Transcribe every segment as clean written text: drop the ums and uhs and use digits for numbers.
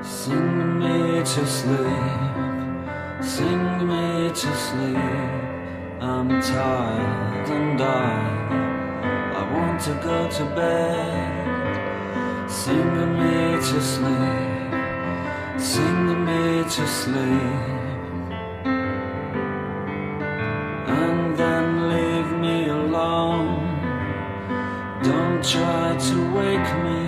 Sing me to sleep, sing me to sleep. I'm tired and I want to go to bed. Sing me to sleep, sing me to sleep. And then leave me alone. Don't try to wake me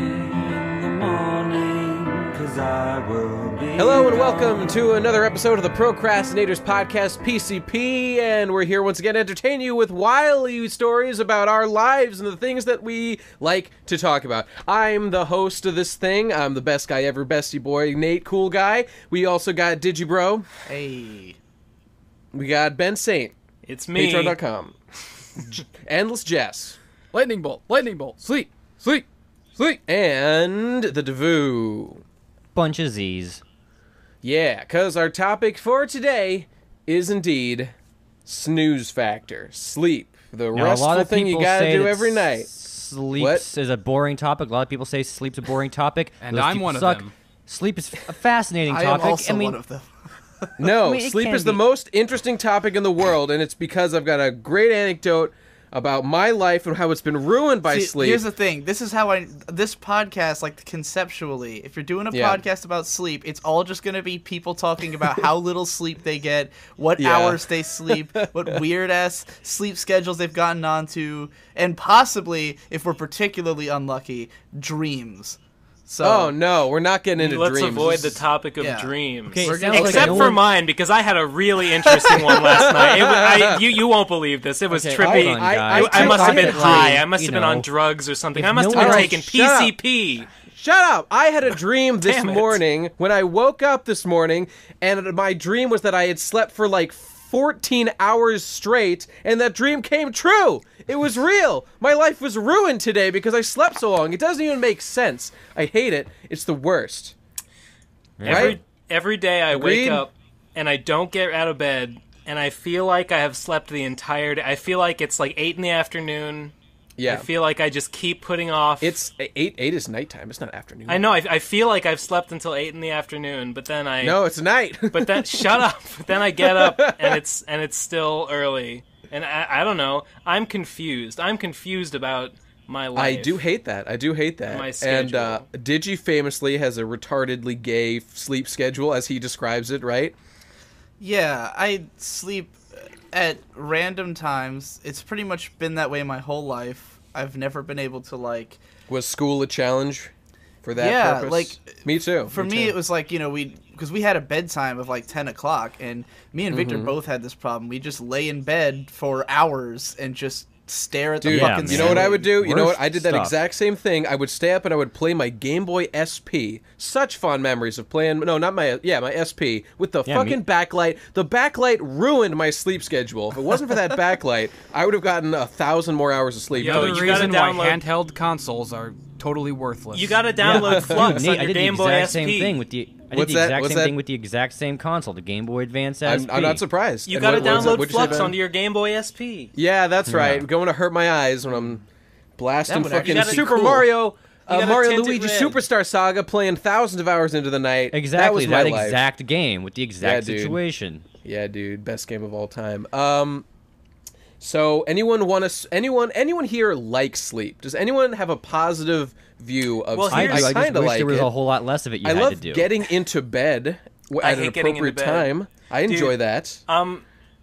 in the morning, 'cause I will be Hello and gone. welcome to another episode of the Crastinators podcast, PCP, and we're here once again to entertain you with wily stories about our lives and the things that we like to talk about. I'm the host of this thing. I'm the best guy ever, bestie boy, Nate, cool guy. We also got Digibro. Hey. We got Ben Saint. It's me. Patreon.com. Endless Jess. Lightning bolt, sleep, sleep, sleep. And the Devoo. Bunch of Z's. Yeah, because our topic for today is indeed snooze factor, sleep, the Now, a lot restful of thing you people gotta say do that every night. Sleeps is a boring topic. A lot of people say sleep's a boring topic. And Those I'm people one of suck. them. Sleep is a fascinating I topic. am also I mean, one of them. No, I mean, it sleep can is the be. most interesting topic in the world, and it's because I've got a great anecdote about my life and how it's been ruined by See, sleep. Here's the thing. This is how this podcast, like conceptually, if you're doing a Yeah. podcast about sleep, it's all just going to be people talking about how little sleep they get, what Yeah. hours they sleep, what weird-ass sleep schedules they've gotten onto, and possibly, if we're particularly unlucky, dreams. So, Oh no, we're not getting into Let's dreams. avoid the topic of Yeah. dreams. Okay, it We're sounds gonna- like Except no for one- mine, because I had a really interesting one last night. You won't believe this. It was Okay, trippy. hold on, guys. I must have I been had a high. dream, I must you have been on know. drugs or something. If I must no have been one- taking Shut up. PCP. Shut up! I had a dream this Damn it. morning when I woke up this morning, and my dream was that I had slept for like 14 hours straight, and that dream came true! It was real! My life was ruined today because I slept so long. It doesn't even make sense. I hate it. It's the worst. Right? Every day I Agreed? wake up and I don't get out of bed, and I feel like I have slept the entire day. I feel like it's like 8 in the afternoon. Yeah. I feel like I just keep putting off. It's 8 is nighttime. It's not afternoon. I know. I feel like I've slept until 8 in the afternoon, but then I No, it's night. But then shut up. But then I get up and it's still early, and I don't know. I'm confused. I'm confused about my life. I do hate that. I do hate that. My And schedule. Digi famously has a retardedly gay sleep schedule, as he describes it, right? yeah, I sleep at random times. It's pretty much been that way my whole life. I've never been able to, like... Was school a challenge for that Yeah, purpose? like, me too. For me, it was like, because we had a bedtime of like 10 o'clock, and me and Victor both had this problem. We just lay in bed for hours and just stare at the Dude, fucking you know what I would do? You know what? Worst I did that stuff. exact same thing. I would stay up and I would play my Game Boy SP. Such fond memories of playing. No, not my. Yeah, my SP with the Yeah, fucking backlight. The backlight ruined my sleep schedule. If it wasn't for that backlight, I would have gotten 1,000 more hours of sleep. Yo, The you reason gotta why download- handheld consoles are totally worthless. You gotta download Flux Nate, on I your did the Game Boy exact SP. same thing with the. I did What's the that? exact What's same that? thing with the exact same console, the Game Boy Advance SP. I'm not surprised. You And gotta what was it? download What'd you say, Flux Ben? onto your Game Boy SP. Yeah, that's right. Yeah. Going to hurt my eyes when I'm blasting That would actually fucking be Super cool. Mario, gotta Mario tint it Luigi red. Superstar Saga, playing thousands of hours into the night. Exactly, that was my that life. exact game with the exact Yeah, dude. situation. Yeah, dude, best game of all time. So anyone here like sleep? Does anyone have a positive view of Well, sleep? I here's- do. I just kinda wish like there was it. a whole lot less of it you I had love to do. getting into bed I at an hate getting into appropriate bed. time. I enjoy that.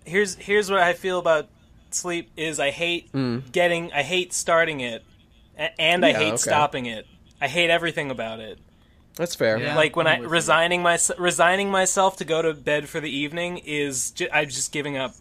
Here's what I feel about sleep is I hate I hate starting it, and I Yeah, hate okay. stopping it. I hate everything about it. That's fair. Yeah. Like when I'm I with you. resigning myself to go to bed for the evening is I'm just giving up.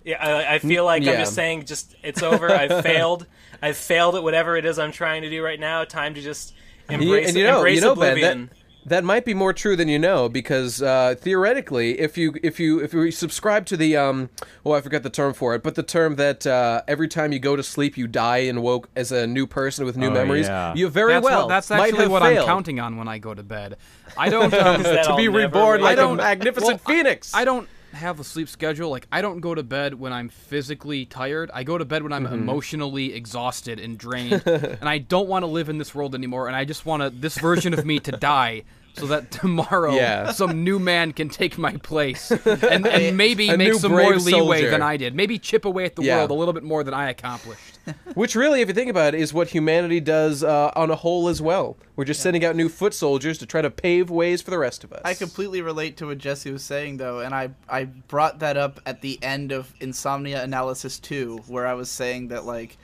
Yeah, I feel like I'm Yeah. just saying, just it's over. I've failed. I've failed at whatever it is I'm trying to do right now. Time to just embrace, embrace Ben, oblivion. that might be more true than you know, because theoretically, if you subscribe to the I forgot the term for it, but the term that every time you go to sleep you die and woke as a new person with new memories, yeah. you very That's might actually have what failed I'm counting on when I go to bed. I don't. That to I'll be never reborn wake like up. a magnificent well, phoenix. I don't have a sleep schedule. Like, I don't go to bed when I'm physically tired. I go to bed when I'm emotionally exhausted and drained, and I don't want to live in this world anymore. And I just want this version of me to die, so that tomorrow Yeah. some new man can take my place and maybe A make new some more brave leeway soldier. than I did. Maybe chip away at the Yeah. world a little bit more than I accomplished. Which really, if you think about it, is what humanity does on a whole as well. We're just sending out new foot soldiers to try to pave ways for the rest of us. I completely relate to what Jesse was saying, though, and I brought that up at the end of Insomnia Analysis 2, where I was saying that, like,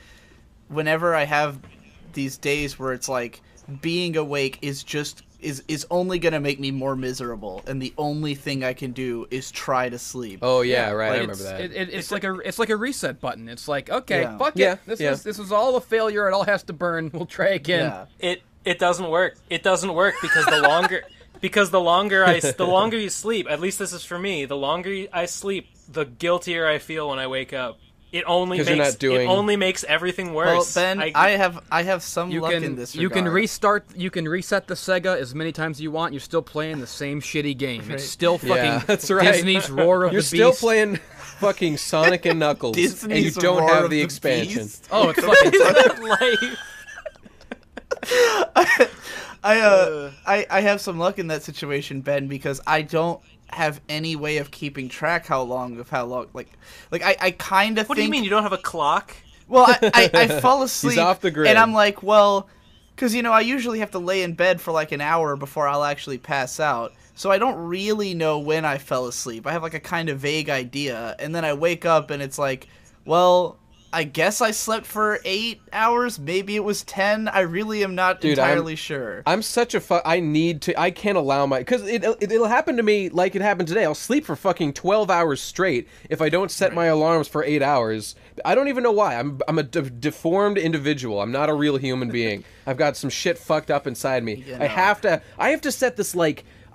whenever I have these days where it's like being awake is only gonna make me more miserable, and the only thing I can do is try to sleep. Oh yeah, right. like I remember that. It's like a reset button. It's like, okay, Yeah. fuck Yeah, it. yeah. This was all a failure. It all has to burn. We'll try again. Yeah. It doesn't work. It doesn't work because the longer you sleep, at least this is for me, the longer I sleep, the guiltier I feel when I wake up. It only 'Cause you're not doing- it only makes everything Well, worse. Ben, I have some You luck can in this you can regard. reset the Sega as many times as you want. You're still playing the same shitty game. Right. It's still fucking Yeah, that's right. Disney's Roar of You're the still Beast. playing fucking Sonic and Knuckles, and you Disney's don't Roar have of the the expansion. Beast? Oh, it's fucking Life. I have some luck in that situation, Ben, because I don't have any way of keeping track how long like I kind of think. What do you mean you don't have a clock? Well, I fall asleep off the grid. and I'm like, well, because I usually have to lay in bed for like an hour before I'll actually pass out, so I don't really know when I fell asleep. I have like a kind of vague idea, and then I wake up and it's like, well, I guess I slept for 8 hours. Maybe it was 10. I really am not entirely sure. I'm such a I can't allow because it'll happen to me like it happened today. I'll sleep for fucking 12 hours straight if I don't set my alarms for 8 hours. I don't even know why. I'm a deformed individual. I'm not a real human being. I've got some shit fucked up inside me. You I have to set this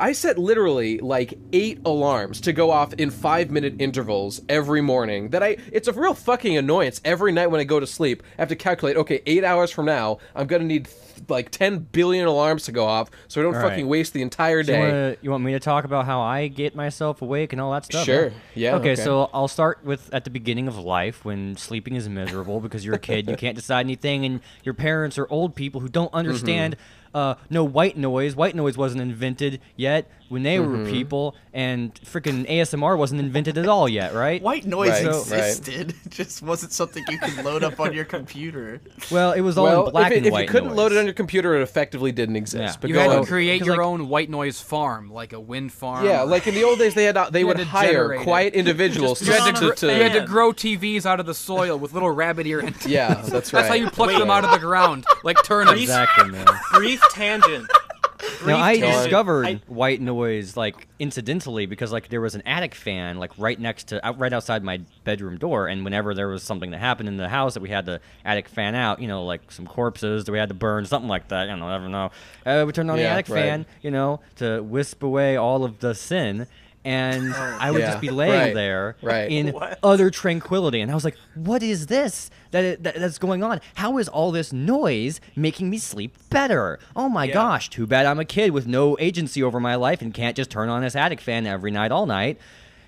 I set literally like 8 alarms to go off in 5-minute intervals every morning. It's a real fucking annoyance. Every night when I go to sleep, I have to calculate, okay, 8 hours from now, I'm gonna need like 10 billion alarms to go off, so I don't All right. fucking waste the entire day. You want me to talk about how I get myself awake and all that stuff? Sure. Yeah. Okay, so I'll start with at the beginning of life when sleeping is miserable because you're a kid, you can't decide anything, and your parents are old people who don't understand. No white noise. White noise wasn't invented yet when they were people, and freaking ASMR wasn't invented at all yet, right? White noise Right, existed. It just wasn't something you could load up on your computer. Well, it was all in black and if white you couldn't noise. load it on your computer, it effectively didn't exist. Yeah. But You go had on. to create Because, your like- own white noise farm, like a wind farm. Yeah, like in the old days, they would to hire generate it. quiet individuals You had, to you had to grow TVs out of the soil with little rabbit ear antennas. Yeah, that's right. That's how you pluck them out of the ground, like turnips. Exactly, man. Brief tangent. Now, I Brief tangent. discovered white noise like incidentally because like there was an attic fan like right outside my bedroom door, and whenever there was something that happened in the house that we had the attic fan out, like some corpses that we had to burn, something like that. I never know. We turned on the Yeah, attic right. fan, to wisp away all of the sin. And I would Yeah, just be laying right, there right. in What? utter tranquility, and I was like, "What is this that's going on? How is all this noise making me sleep better? Oh my gosh! Too bad I'm a kid with no agency over my life and can't just turn on this attic fan every night, all night."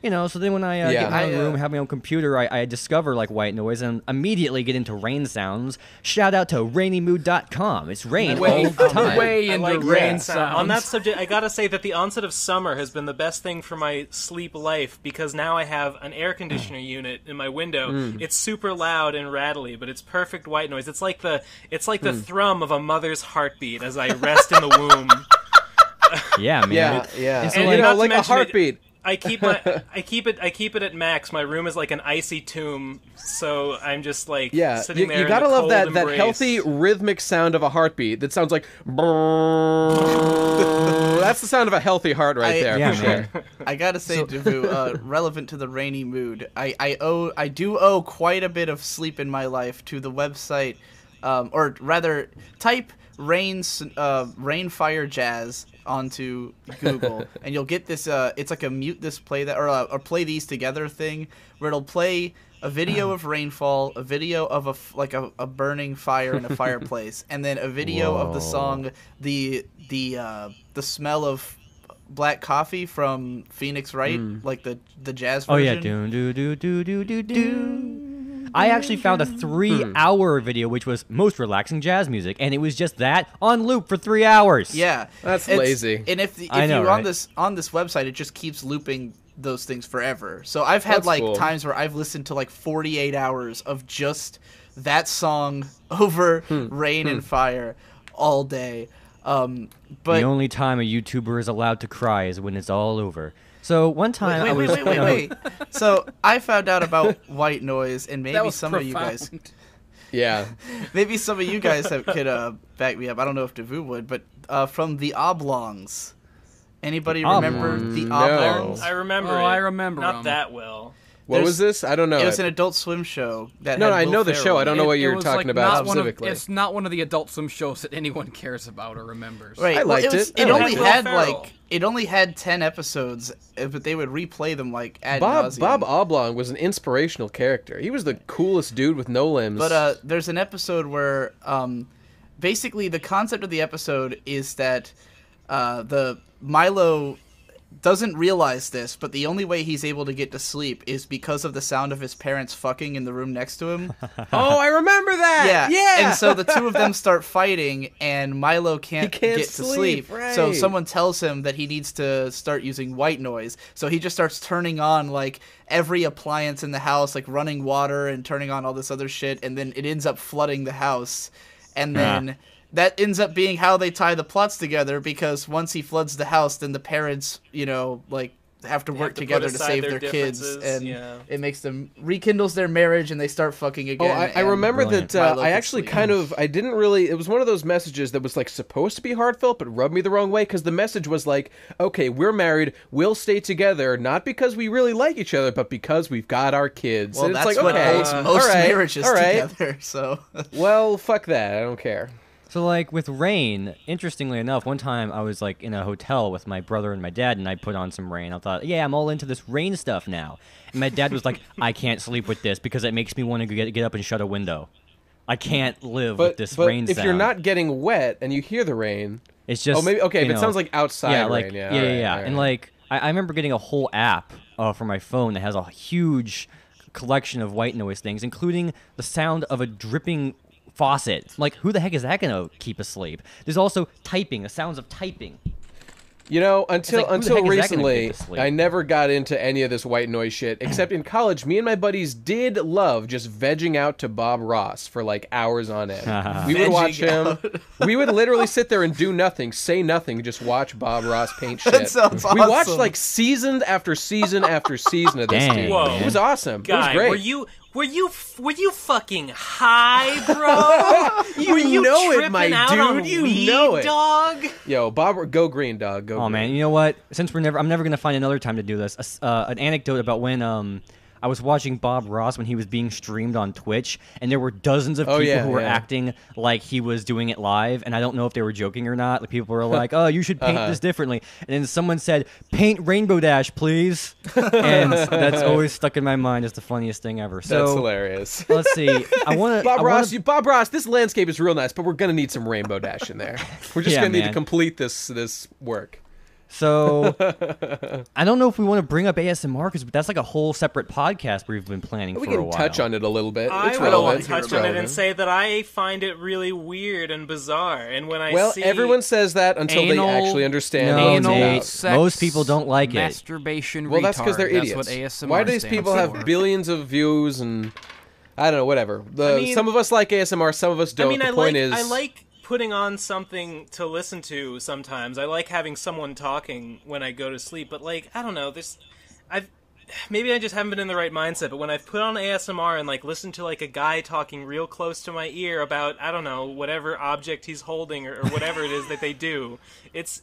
So then when I get in my own room, have my own computer, I discover like white noise and immediately get into rain sounds. Shout out to rainymood.com. It's rain all the time. Way I into like rain that sound. On that sounds. subject, I gotta say that the onset of summer has been the best thing for my sleep life because now I have an air conditioner unit in my window. It's super loud and rattly, but it's perfect white noise. It's like the thrum of a mother's heartbeat as I rest in the womb. Yeah, man. Yeah. And And, so, not to like a mention it- heartbeat. I keep it at max. My room is like an icy tomb, so I'm just like Yeah, sitting there. you in gotta the love cold that embrace. healthy rhythmic sound of a heartbeat that sounds like. That's the sound of a healthy heart right there. Yeah, for man. sure. I gotta say, Devu, relevant to the rainy mood, I do owe quite a bit of sleep in my life to the website, or rather, type rainfire jazz onto Google, and you'll get this. It's like a mute this, play that, or play these together thing, where it'll play a video of rainfall, a video of a burning fire in a fireplace, and then a video of the song the smell of black coffee from Phoenix Wright, like the jazz Oh version. yeah, do do do do do do do. I actually found a 3-hour video which was most relaxing jazz music, and it was just that on loop for 3 hours. Yeah, That's It's- lazy. And if I know, you're right? on this website, it just keeps looping those things forever. So I've had That's like cool. times where I've listened to like 48 hours of just that song over Rain and Fire all day. But The only time a YouTuber is allowed to cry is when it's all over. So one time I was wait. So I found out about white noise, and That maybe was some of you guys, profound. Yeah. maybe some of you guys could back me up. I don't know if Devu would, but from the Oblongs. Anybody remember the No. Oblongs? I remember. Oh, it. I remember Not 'em. that well. What was this? I don't know. It was an Adult Swim show that No, had I Will know the Ferrell show. I in don't it. know what It you're was, talking like, about not one of- specifically. it's not one of the Adult Swim shows that anyone cares about or remembers. Right. I liked well, it. It I only liked it. had Will Ferrell. it only had 10 episodes, but they would replay them like ad Bob nauseum. Oblong was an inspirational character. He was the coolest dude with no limbs. But there's an episode where basically the concept of the episode is that the Milo doesn't realize this, but the only way he's able to get to sleep is because of the sound of his parents fucking in the room next to him. oh, I remember that. Yeah. And so the two of them start fighting, and Milo can't can't get to sleep, sleep. right. So someone tells him that he needs to start using white noise. So he just starts turning on like every appliance in the house, like running water and turning on all this other shit, and then it ends up flooding the house. And then that ends up being how they tie the plots together, because once he floods the house, then the parents, like have to work to put together to aside save their their kids, differences, and yeah. it makes them rekindles their marriage, and they start fucking Oh, again. I and remember Brilliant. that Milo I can actually sleep. I didn't really, it was one of those messages that was like supposed to be heartfelt but rubbed me the wrong way, because the message was like, okay, we're married, we'll stay together, not because we really like each other, but because we've got our kids. Well, and it's that's like, what okay, holds most all right, marriages all right. together. So Well, fuck that, I don't care. So, like, with Rain, interestingly enough, one time I was, like, in a hotel with my brother and my dad, and I put on some Rain. I thought, yeah, I'm all into this Rain stuff now. And my dad was like, I can't sleep with this because it makes me want to get up and shut a window. I can't live with this rain if sound. you're not getting wet and you hear the rain, It's just... oh, maybe, okay, you if it know, sounds like outside yeah, like, rain, yeah, all right, yeah. all right. And, like, I remember getting a whole app for my phone that has a huge collection of white noise things, including the sound of a dripping faucet. Like, who the heck is that gonna keep asleep? There's also typing, the sounds of typing. You know, until like, who the until heck is that gonna recently, get to sleep? I never got into any of this white noise shit. Except in college, me and my buddies did love just vegging out to Bob Ross for like hours on end. We would watch him. We would literally sit there and do nothing, say nothing, just watch Bob Ross paint shit. That sounds We watched awesome. like season after season after season of this Dang, dude. Whoa. It was awesome. Guy, it was great. were you fucking high, bro? You were you know it, tripping my out dude. on You weed, know it. dog? Yo, Bob, go green, dog. Go Oh green. man, you know what? Since I'm never gonna find another time to do this. An anecdote about when I was watching Bob Ross when he was being streamed on Twitch, and there were dozens of people yeah, who were yeah. acting like he was doing it live, and I don't know if they were joking or not. Like people were like, "Oh, you should paint this differently," and then someone said, "Paint Rainbow Dash, please," and that's always stuck in my mind as the funniest thing ever. So That's hilarious. let's see. I want to. Bob Ross, this landscape is real nice, but we're gonna need some Rainbow Dash in there. We're just Yeah, gonna need to man. complete this work. So, I don't know if we want to bring up ASMR because that's like a whole separate podcast we've been planning We for a can while. touch on it a little bit. I It's will relevant. touch It's on it relevant. and say that I find it really weird and bizarre. And when I Well, see everyone says that until Anal- they actually understand No, what it's Nate. about. sex, Most people don't like it. masturbation, Well, that's because they're retard. idiots. That's what ASMR Why do these stands people for. have billions of views and I don't know, whatever. Some of us like ASMR, some of us don't. The point is, I like putting on something to listen to sometimes. I like having someone talking when I go to sleep, but like, I don't know, maybe I just haven't been in the right mindset, but when I've put on ASMR and like listened to like a guy talking real close to my ear about, I don't know, whatever object he's holding or whatever it is that they do, it's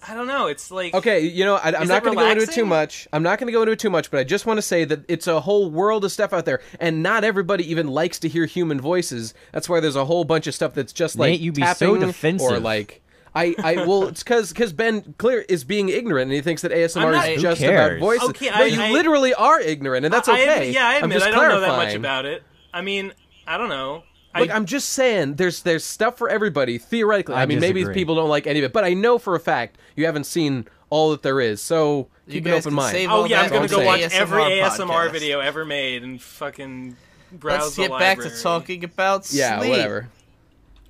I don't know, it's like, okay, you know, I'm Is not it going to go into it too relaxing? much. I'm not going to go into it too much, but I just want to say that it's a whole world of stuff out there, and not everybody even likes to hear human voices. That's why there's a whole bunch of stuff that's just like Nate, you be tapping so defensive. or like. Well, it's because Ben Clear is being ignorant and he thinks that ASMR I'm not- is Who just cares? about voices. Okay, no, you I- literally are ignorant, and that's okay. I I'm admit just I don't know that much clarifying. about it. I mean, I don't know. Look, I'm just saying, there's stuff for everybody, theoretically. I I mean, maybe disagree. people don't like any of it, but I know for a fact you haven't seen all that there is, so You keep an guys open can mind. save Oh all yeah, that I'm gonna on go the watch ASMR every ASMR podcast. video ever made and fucking browse Let's the get back library. to talking about sleep. Yeah, whatever.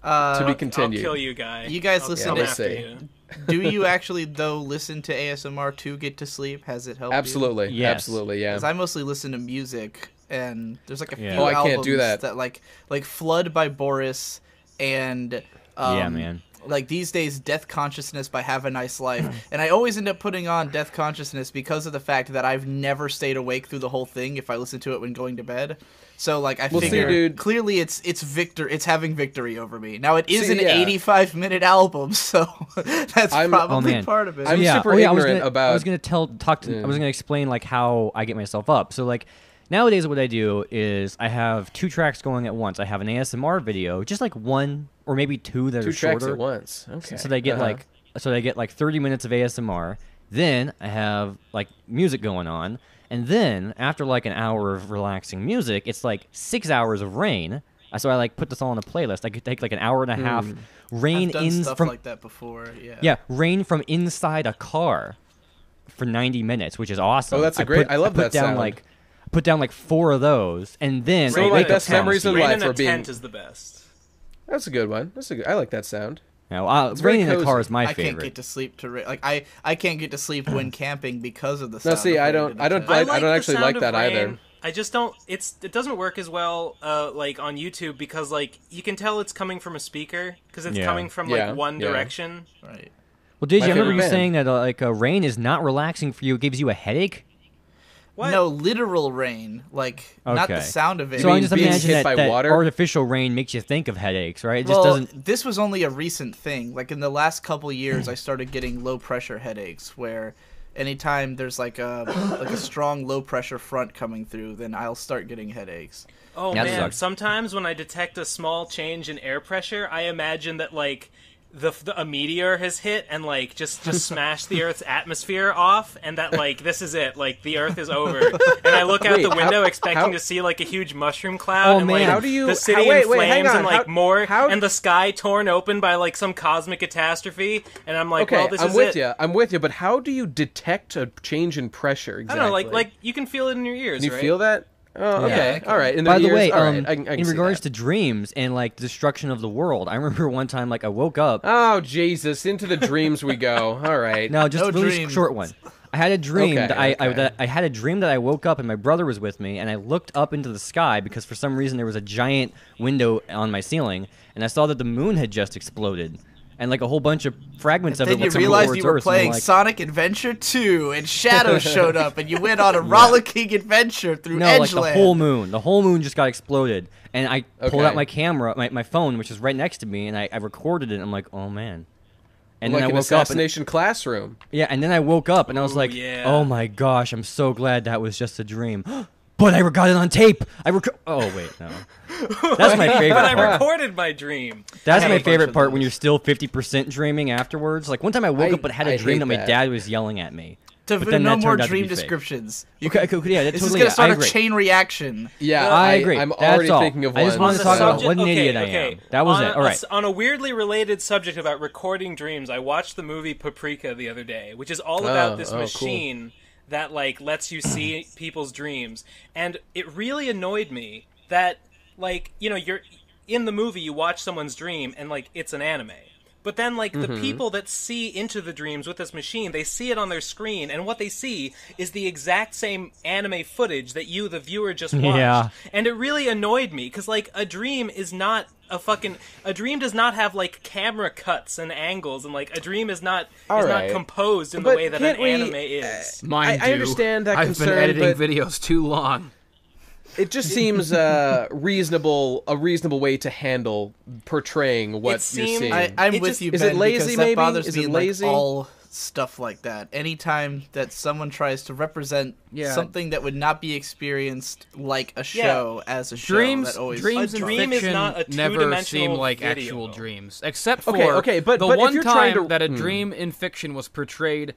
To be I'll continued. kill you, guy. You guys I'll listen come to- after Let's see. you. Do you actually though listen to ASMR to get to sleep? Has it helped? Absolutely. Yes. Absolutely. Yeah. Because I mostly listen to music, and there's like a few Yeah. Oh, I can't albums do that. like Flood by Boris and Yeah, man. like these days Death Consciousness by Have a Nice Life. And I always end up putting on Death Consciousness because of the fact that I've never stayed awake through the whole thing if I listen to it when going to bed. So like I Well, see, figure dude- clearly it's having victory over me. Now it is See, an yeah. 85-minute album, so that's I'm- probably man. part of it. I'm yeah. super I was ignorant gonna, about- I was gonna explain like how I get myself up. So like nowadays, what I do is I have 2 tracks going at once. I have an ASMR video, just like 1 or maybe 2 that 2 are tracks shorter. at once. Okay. So they get like 30 minutes of ASMR. Then I have like music going on, and then after like an hour of relaxing music, it's like 6 hours of rain. So I like put this all in a playlist. I could take like an hour and a half rain I've done in stuff from like that before. yeah, rain from inside a car for 90 minutes, which is awesome. Oh, that's a great- I love that sound. Put down like 4 of those, and then Some I of my wake up best sound memories in asleep. life Rain in are a being- tent is the best. That's a good one. I like that sound. Now, It's very rain in a car cozy. is my I favorite. can't get to sleep I can't get to sleep when camping because of the No, sound. see, of I rain don't- in a I don't tent. like- I don't the actually sound like of that either. rain. I just don't. It doesn't work as well, like on YouTube because like you can tell it's coming from a speaker because it's Yeah. coming from Yeah, like one yeah. direction. Right. Well, did My you remember favorite you band. saying that rain is not relaxing for you? It gives you a headache. What? No, literal rain, like not the Okay. sound of it. So I mean just being imagine hit that, by that water? artificial rain makes you think of headaches, right? It just well, doesn't. this was only a recent thing. Like in the last couple years, I started getting low pressure headaches where anytime there's like a strong low pressure front coming through, then I'll start getting headaches. Oh That man! sucks. Sometimes when I detect a small change in air pressure, I imagine that like a meteor has hit and like just smashed the Earth's atmosphere off, and that like this is it, like the Earth is over. And I look out Wait, the window how- expecting to see like a huge mushroom cloud, Oh, and man. like How do you- the city wait, in wait, hang flames on. and like How- more, how- and the sky torn open by like some cosmic catastrophe. And I'm like, Okay, well, this I'm is with it. you. I'm with you. But how do you detect a change in pressure? I Exactly? don't know, like you can feel it in your ears. Can you right? feel that? Oh, okay. I can. All right. In By the ears, way, all right, I can in see regards that. to dreams and like destruction of the world, I remember one time like I woke up. Oh Jesus! Into the dreams we go. All right. No, just No a really dreams. short one. I had a dream Okay, that okay. I had a dream that I woke up and my brother was with me, and I looked up into the sky because for some reason there was a giant window on my ceiling, and I saw that the moon had just exploded, and like a whole bunch of fragments of Then it you went realized towards you were Earth, and I'm playing like, Sonic Adventure 2, and shadows showed up, and you went on a rollicking adventure through No, Edgeland. like the whole moon just got exploded, and I pulled Okay. out my camera, my phone, which was right next to me, and I recorded it. And I'm like, oh man. And Like then I an woke up, and, assassination classroom. yeah, and then I woke up, and I was Ooh, like, yeah. oh my gosh, I'm so glad that was just a dream. But I got it on tape. Oh wait, no. That's my favorite But I part. recorded my dream. That's I my have a bunch favorite of part when those. you're still 50% dreaming afterwards. Like one time I woke I- up but had I a dream hate that my that. dad was yelling at me. To But then no that more turned out to dream be fake. descriptions. Okay, yeah, that This totally. is gonna start I a agree. chain reaction. Yeah, I agree. I'm That's already all. thinking of I one. just wanted to On the talk about subject- what an okay, idiot I okay. am. That was on it. All right. On a weirdly related subject about recording dreams, I watched the movie Paprika the other day, which is all about this cool. machine that like lets you see people's dreams, and it really annoyed me that like you're in the movie, you watch someone's dream, and like it's an anime. But then, like, the people that see into the dreams with this machine, they see it on their screen, and what they see is the exact same anime footage that you, the viewer, just watched. Yeah. And it really annoyed me, because, like, a dream is not a dream does not have, like, camera cuts and angles, and, like, a dream is not right. composed in the But way that an can't we, anime is. Mine I do. understand that I've concern, been editing but- videos too long. It just seems a reasonable way to handle portraying what It you're seems- seeing. I'm It with just- you, is Ben, it lazy, because maybe? that bothers Is me it in, lazy? like, all stuff like that. Anytime that someone tries to represent Yeah. something that would not be experienced like a show as a show, Dreams, that always dreams A in dream is fiction not a never two-dimensional seem like video. actual dreams, except for Okay, but the if one you're trying time to- that a dream in fiction was portrayed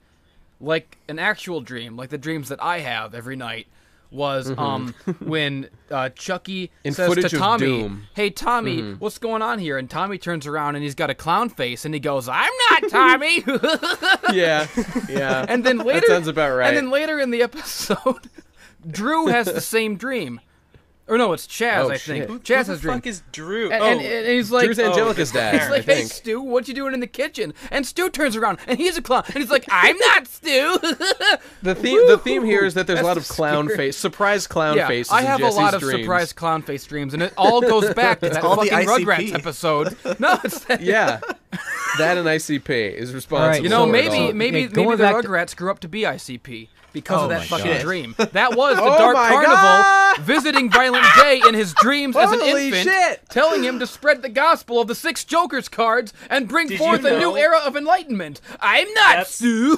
like an actual dream, like the dreams that I have every night. Was when Chucky In says footage to of Tommy, Doom. "Hey Tommy, what's going on here?" And Tommy turns around and he's got a clown face and he goes, "I'm not Tommy." yeah. And then later, that sounds about right. And then later in the episode, Drew has the same dream, Or no, it's Chaz, Oh, I think. shit. Chaz Who has the dream. fuck is Drew? And he's like, Drew's Angelica's dad, he's like, I hey, think. Stu, what you doing in the kitchen? And Stu turns around, and he's a clown. And he's like, I'm not Stu. The theme here is that there's a lot of That's clown scary. surprise clown Yeah, faces I have in a Jesse's lot of dreams. surprise clown face dreams, and it all goes back to that called the fucking ICP. Rugrats episode. No, it's that. Yeah, that and ICP is responsible. Alright, You know, for it maybe all. maybe Yeah, maybe going the back to- Rugrats grew up to be ICP because Oh of that my fucking God. dream. That was the Oh Dark my Carnival God! visiting Violent J in his dreams as an Holy infant, shit! telling him to spread the gospel of the 6 Jokers cards and bring Did forth you a new know- era of enlightenment. I'm not That's- Sue.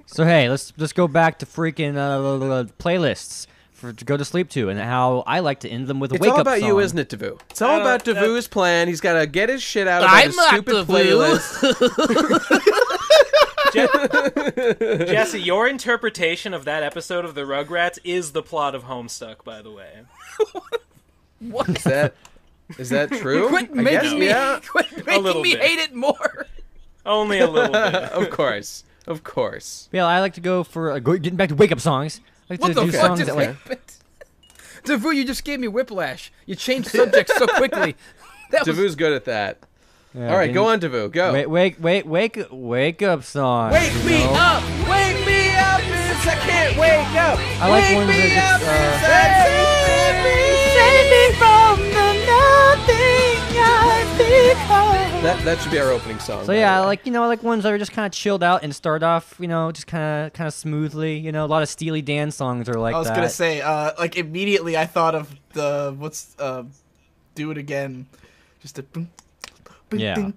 So hey, let's go back to freaking playlists to go to sleep to, and how I like to end them with a It's wake-up all about song. you, isn't it, Devu? It's all about that- Devu's plan. He's got to get his shit out about I'm his not stupid Devu. playlist. Jesse, your interpretation of that episode of the Rugrats is the plot of Homestuck, by the way. Is that true? Quit I guess, making me, yeah. quit making little me bit. hate it more. Only a little bit. Of course. Of course. Yeah, I like to go for getting back to wake-up songs. I like What to the do fuck songs just that like. happened? Devu, you just gave me whiplash. You changed subjects so quickly. That was Devu's good at that. Yeah, All right, getting- go on, Devu. Go. Wake up songs. Wake you me know? up! Wake me up, Vince! I can't wake up! I like wake ones me that up, just, That should be our opening song. So by yeah, the way. I like ones that are just kind of chilled out and start off, just kind of smoothly. A lot of Steely Dan songs are like I was that. gonna say, like immediately I thought of the Do It Again, just a. Yeah. Dude,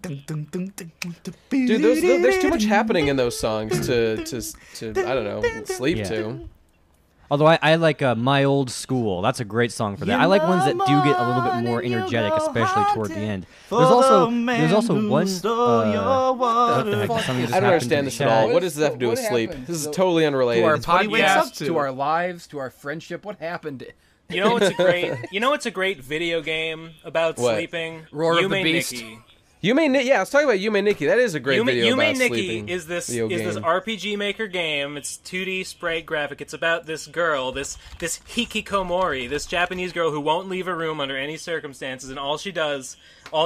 there's too much happening in those songs to I don't know, sleep Yeah. to. Although I like My Old School. That's a great song for that. I like ones that do get a little bit more energetic, especially toward the end. There's also one. What the heck? Something just I don't happened understand in this the at all. chat. What does this have to do with What sleep? happened? This is So- totally unrelated. to our what he wakes up podcasts, to. to our lives, to our friendship. What happened? You know what's a great video game about What? sleeping? Roar of the Yume Beast. Nikki. Yeah, let's talk about Yume Nikki. That is a great video Yume about Nikki sleeping. is this video game. RPG Maker game. It's 2D sprite graphic. It's about this girl, this hikikomori, this Japanese girl who won't leave a room under any circumstances, and all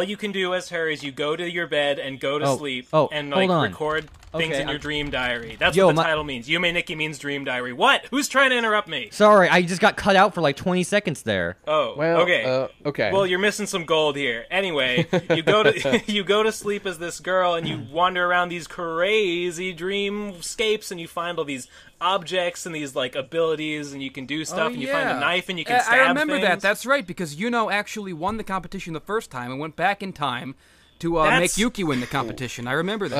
you can do as her is you go to your bed and go to sleep and hold on. record things Okay, in your dream diary. That's Yo, what the my- title means. Yume Nikki means dream diary. What? Who's trying to interrupt me? Sorry, I just got cut out for like 20 seconds there. Oh, Well, okay. okay. Well, you're missing some gold here. Anyway, you go to you go to sleep as this girl, and you wander around these crazy dreamscapes, and you find all these objects and these like abilities, and you can do stuff, and you find a knife, and you can stab I remember things. that. That's right, because actually won the competition the first time and went back in time to That's- make Yuki win the competition. I remember that.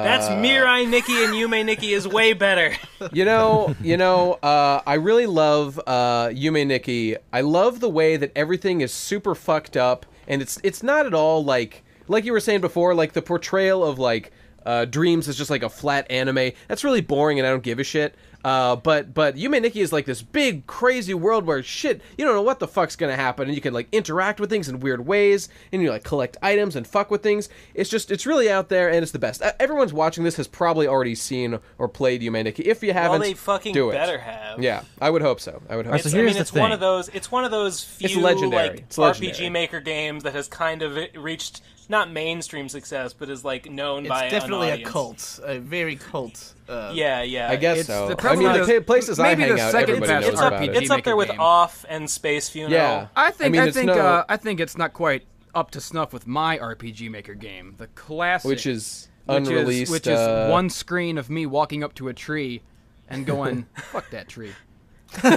That's Mirai Nikki, and Yume Nikki is way better. I really love Yume Nikki. I love the way that everything is super fucked up, and it's not at all like you were saying before, like the portrayal of like dreams is just like a flat anime. That's really boring, and I don't give a shit. But Yume Nikki is like this big, crazy world where shit, you don't know what the fuck's gonna happen, and you can like interact with things in weird ways, and you like collect items and fuck with things. It's really out there, and it's the best. Everyone's watching this has probably already seen or played Yume Nikki. If you haven't, Well, they fucking do it. better have. Yeah, I would hope so. I would hope Alright, so. so here's the It's one thing. of those. It's one of those few It's legendary. like It's legendary. RPG Maker games that has kind of reached not mainstream success, but is like known by It's definitely an a audience. cult, a very cult. Yeah, yeah. I guess It's so. the- I probably mean, the- the places I maybe hang the out, second everybody best knows RPG about it. It's up there with game. Off and Space Funeral. Yeah. I think mean, I it's think no- I think it's not quite up to snuff with my RPG Maker game, the classic, which is which unreleased. which is one screen of me walking up to a tree and going, "Fuck that tree." All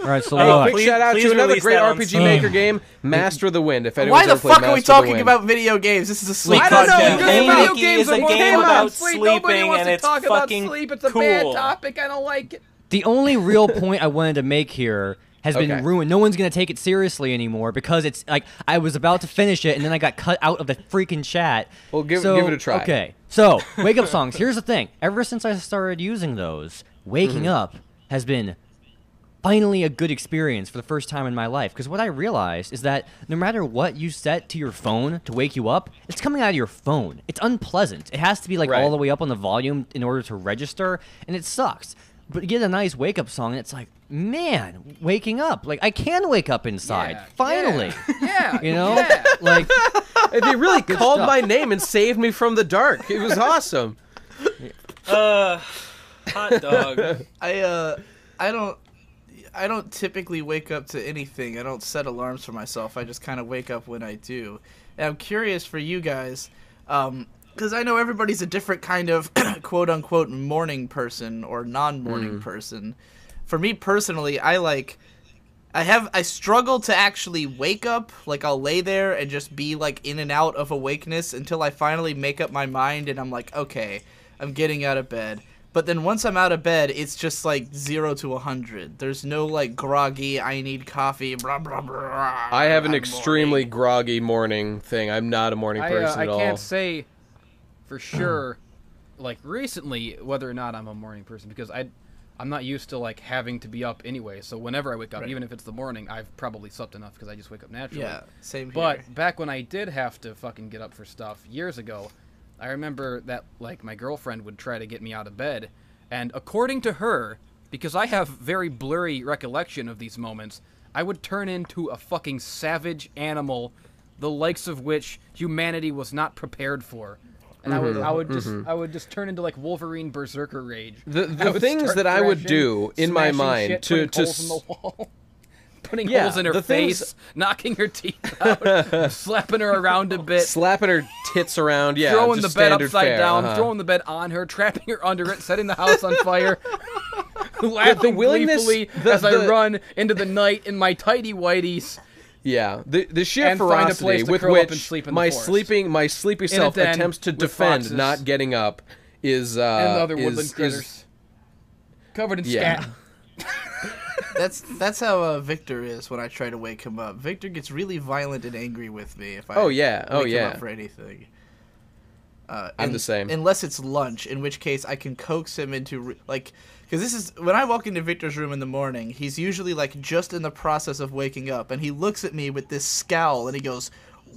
right, so Oh, look. big shout out please to another release great that on RPG Steam. Maker game, Master of the Wind. If anyone's Why the ever played fuck are we Master of the talking Wind. about video games? This is a sleep I don't know, podcast. because Yume video Nikki games is a are more game fun about sleep. Nobody sleeping, wants and to it's talk about fucking sleep. It's a bad cool. topic. I don't like it. The only real point I wanted to make here has Okay. been ruined. No one's going to take it seriously anymore because it's like I was about to finish it and then I got cut out of the freaking chat. Well, give So, it a try. Okay. So, wake up songs. Here's the thing. Ever since I started using those, waking up has been finally a good experience for the first time in my life. Because what I realized is that no matter what you set to your phone to wake you up, it's coming out of your phone. It's unpleasant. It has to be like Right. all the way up on the volume in order to register, and it sucks. but you get a nice wake up song, and it's like, man, waking up. Like I can wake up inside. Yeah, Finally. Yeah. You know? Yeah. Like They really called stuff. my name and saved me from the dark. It was awesome. Hot dog. I don't typically wake up to anything. I don't set alarms for myself. I just kind of wake up when I do. And I'm curious for you guys, because I know everybody's a different kind of quote unquote morning person or non-morning person. For me personally, I struggle to actually wake up. Like I'll lay there and just be like in and out of awakeness until I finally make up my mind and I'm like, okay, I'm getting out of bed. But then once I'm out of bed, it's just like 0 to 100. There's no like groggy, I need coffee, blah, blah, blah. I have an I'm extremely morning. groggy morning thing. I'm not a morning person I at all. can't say for sure, like recently, whether or not I'm a morning person, because I'm not used to like having to be up anyway. So whenever I wake up, Right. even if it's the morning, I've probably slept enough because I just wake up naturally. Yeah, same here. But back when I did have to fucking get up for stuff years ago, I remember that like my girlfriend would try to get me out of bed, and according to her, because I have very blurry recollection of these moments, I would turn into a fucking savage animal, the likes of which humanity was not prepared for. And I would just turn into like Wolverine Berserker rage. The I would things start that I would thrashing, do in my smashing mind shit, to putting holes in the wall. Putting Yeah, holes in her the things- face, knocking her teeth out, slapping her around a bit, slapping her tits around, yeah, throwing the just bed standard upside fare, down, uh-huh. throwing the bed on her, trapping her under it, setting the house on fire, laughing willingness- gleefully as I run into the night in my tidy whiteies. Yeah, the sheer And find a place ferocity to with curl up and which sleep in the my forest. sleepy self den attempts to with defend foxes. not getting up is And the other woodland is critters. Covered in yeah. scat. That's how Victor is when I try to wake him up. Victor gets really violent and angry with me if I Oh, yeah. Oh, wake him yeah. up for anything. I'm the same. Unless it's lunch, in which case I can coax him into because this is when I walk into Victor's room in the morning. He's usually like just in the process of waking up, and he looks at me with this scowl, and he goes,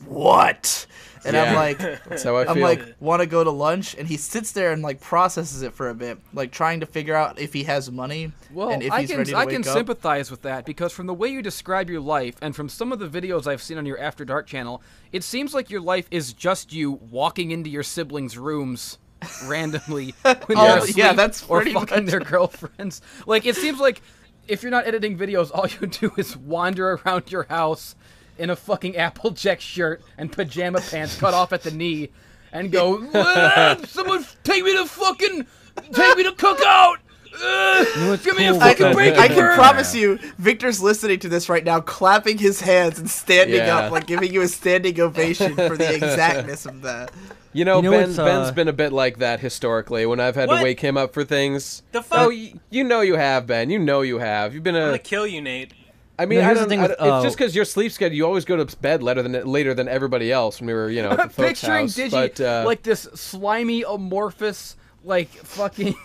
"What?" And I'm Yeah. like, That's how I feel. I'm like, want to go to lunch? And he sits there and like processes it for a bit, like trying to figure out if he has money Well, and if I he's can ready to I wake can up. sympathize with that because from the way you describe your life and from some of the videos I've seen on your After Dark channel, it seems like your life is just you walking into your siblings' rooms randomly when Oh, they're yeah, asleep that's or pretty fucking much- their girlfriends. Like it seems like if you're not editing videos, all you do is wander around your house in a fucking Applejack shirt and pajama pants cut off at the knee and go, someone take me to cookout! what's Give me a cool fucking with break. I can Yeah. promise you, Victor's listening to this right now, clapping his hands and standing Yeah. up, like giving you a standing ovation for the exactness of that. You know, You know Ben's what's, been a bit like that historically when I've had What? to wake him up for things. The fuck? Oh, you know you have, Ben. You know you have. You've been I'm a. gonna kill you, Nate. I mean, No, I here's the don't, thing I with, don't- it's just because your sleep schedule. You always go to bed later than everybody else when we were, at the I'm folks' picturing house. Digi But, like this slimy, amorphous, like fucking,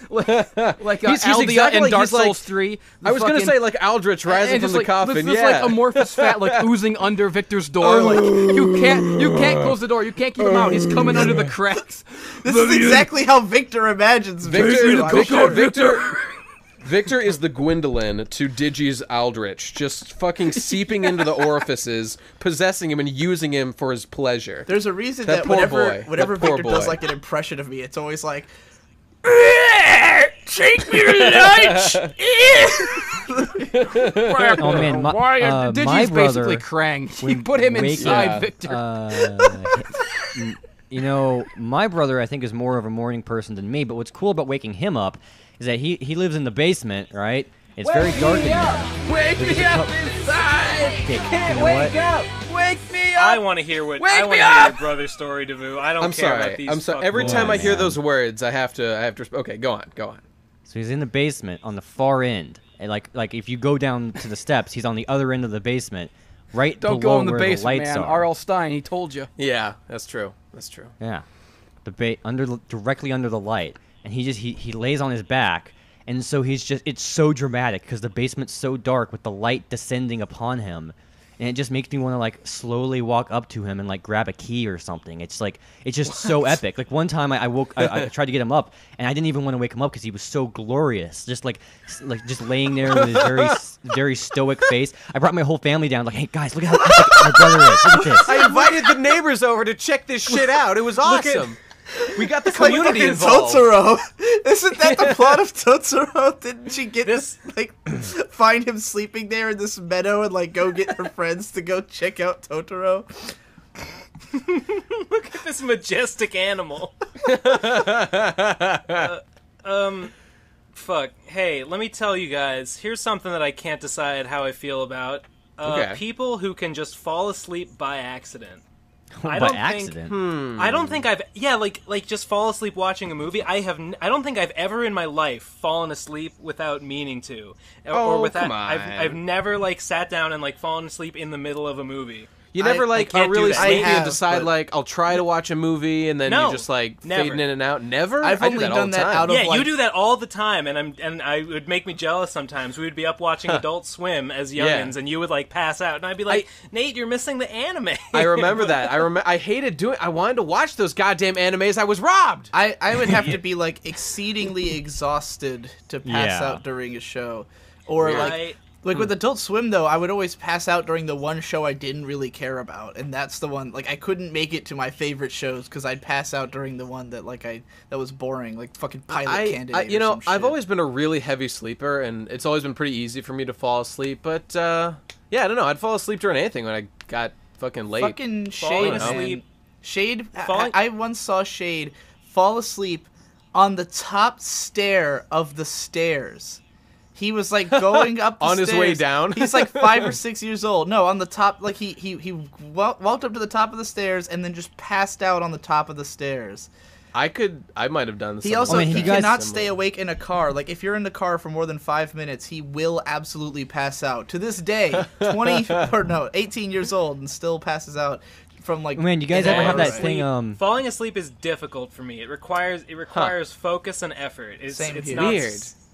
like He's Aldea exactly in like- Dark he's like- Souls 3. I was gonna fucking- say like Aldrich rising and from just the like, coffin. This Yeah, like amorphous fat like oozing under Victor's door. Like you can't close the door. You can't keep him out. He's coming under the cracks. This is exactly how Victor imagines Victor is the Gwendolyn to Digi's Aldrich, just fucking seeping into the orifices, possessing him and using him for his pleasure. There's a reason That that poor whenever boy. whenever That poor Victor does boy. like an impression of me, it's always like, Take me to lunch. Oh man, Digi's my basically brother. Krang. He would put him wake inside up- Victor. My brother I think is more of a morning person than me. But what's cool about waking him up is that he lives in the basement, right? It's very dark in there. Wake me up inside. Okay, you know what? up. Wake me up. I want to hear Wake your me up! brother's story, Davu. I don't I'm care sorry. about these. I'm sorry. fucking Every time I boys. hear man. those words, I have to. Okay, go on. So he's in the basement on the far end, and like if you go down to the steps, he's on the other end of the basement, right Don't below go in the where basement, the lights man. are. R.L. Stein, he told you. Yeah, that's true. Yeah, directly under the light, and he lays on his back, and so it's so dramatic because the basement's so dark with the light descending upon him, and it just makes me want to like slowly walk up to him and like grab a key or something. It's just so epic. Like one time I tried to get him up, and I didn't even want to wake him up because he was so glorious, just just laying there with his very stoic face. I brought my whole family down, like, hey guys, look at how epic my brother is. Look at this. I invited the neighbors over to check this shit out. It was awesome. We got the community like involved. Totoro. Isn't that the plot of Totoro? Didn't she get this find him sleeping there in this meadow and like go get her friends to go check out Totoro? Look at this majestic animal. Fuck. Hey, let me tell you guys. Here's something that I can't decide how I feel about. People who can just fall asleep by accident. By accident. I don't think I've like just fall asleep watching a movie. I don't think I've ever in my life fallen asleep without meaning to, or without. Come on. I've never like sat down and like fallen asleep in the middle of a movie. You never I are can't really do that. sleepy I have, and decide but- like I'll try to watch a movie and then No, you just like never. fading in and out. Never. I've I do only that all done the that time. out of Yeah, you like, do that all the time, and I it would make me jealous sometimes. We would be up watching Adult Swim as youngins, and you would like pass out, and I'd be like, Nate, you're missing the anime. I remember that. I hated doing. I wanted to watch those goddamn animes. I was robbed. I would have to be like exceedingly exhausted to pass Yeah. out during a show, or Right. like with Adult Swim though, I would always pass out during the one show I didn't really care about, and that's the one like I couldn't make it to my favorite shows because I'd pass out during the one that that was boring, like fucking Pilot Candidate. you or know, some I've shit. always been a really heavy sleeper, and it's always been pretty easy for me to fall asleep. But yeah, I don't know. I'd fall asleep during anything when I got fucking late. Fucking Falling Shade, asleep. man. Shade. Falling- I once saw Shade fall asleep on the top stair of the stairs. He was like going up the On his stairs. way down? He's like 5 or 6 years old. No, on the top. Like he walked up to the top of the stairs and then just passed out on the top of the stairs. I might have done. He also I mean, he you guys- cannot stay awake in a car. Like if you're in the car for more than 5 minutes, he will absolutely pass out. To this day, 18 years old and still passes out from like. Man, you guys ever have that Falling thing? asleep- Falling asleep is difficult for me. It requires focus and effort. It's Same it's here. not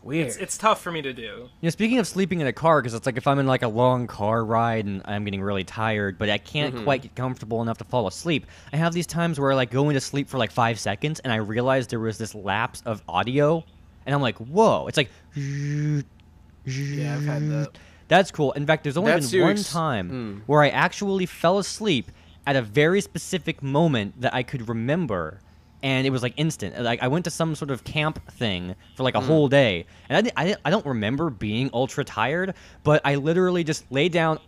Weird. It's tough for me to do. You know, speaking of sleeping in a car, because it's like if I'm in like a long car ride and I'm getting really tired, but I can't quite get comfortable enough to fall asleep, I have these times where I like go into sleep for like 5 seconds and I realize there was this lapse of audio, and I'm like, whoa! It's like, Yeah, I've had that. that's cool. In fact, there's only That's been one serious. time where I actually fell asleep at a very specific moment that I could remember. And it was like instant. Like I went to some sort of camp thing for like a whole day, and I don't remember being ultra tired, but I literally just lay down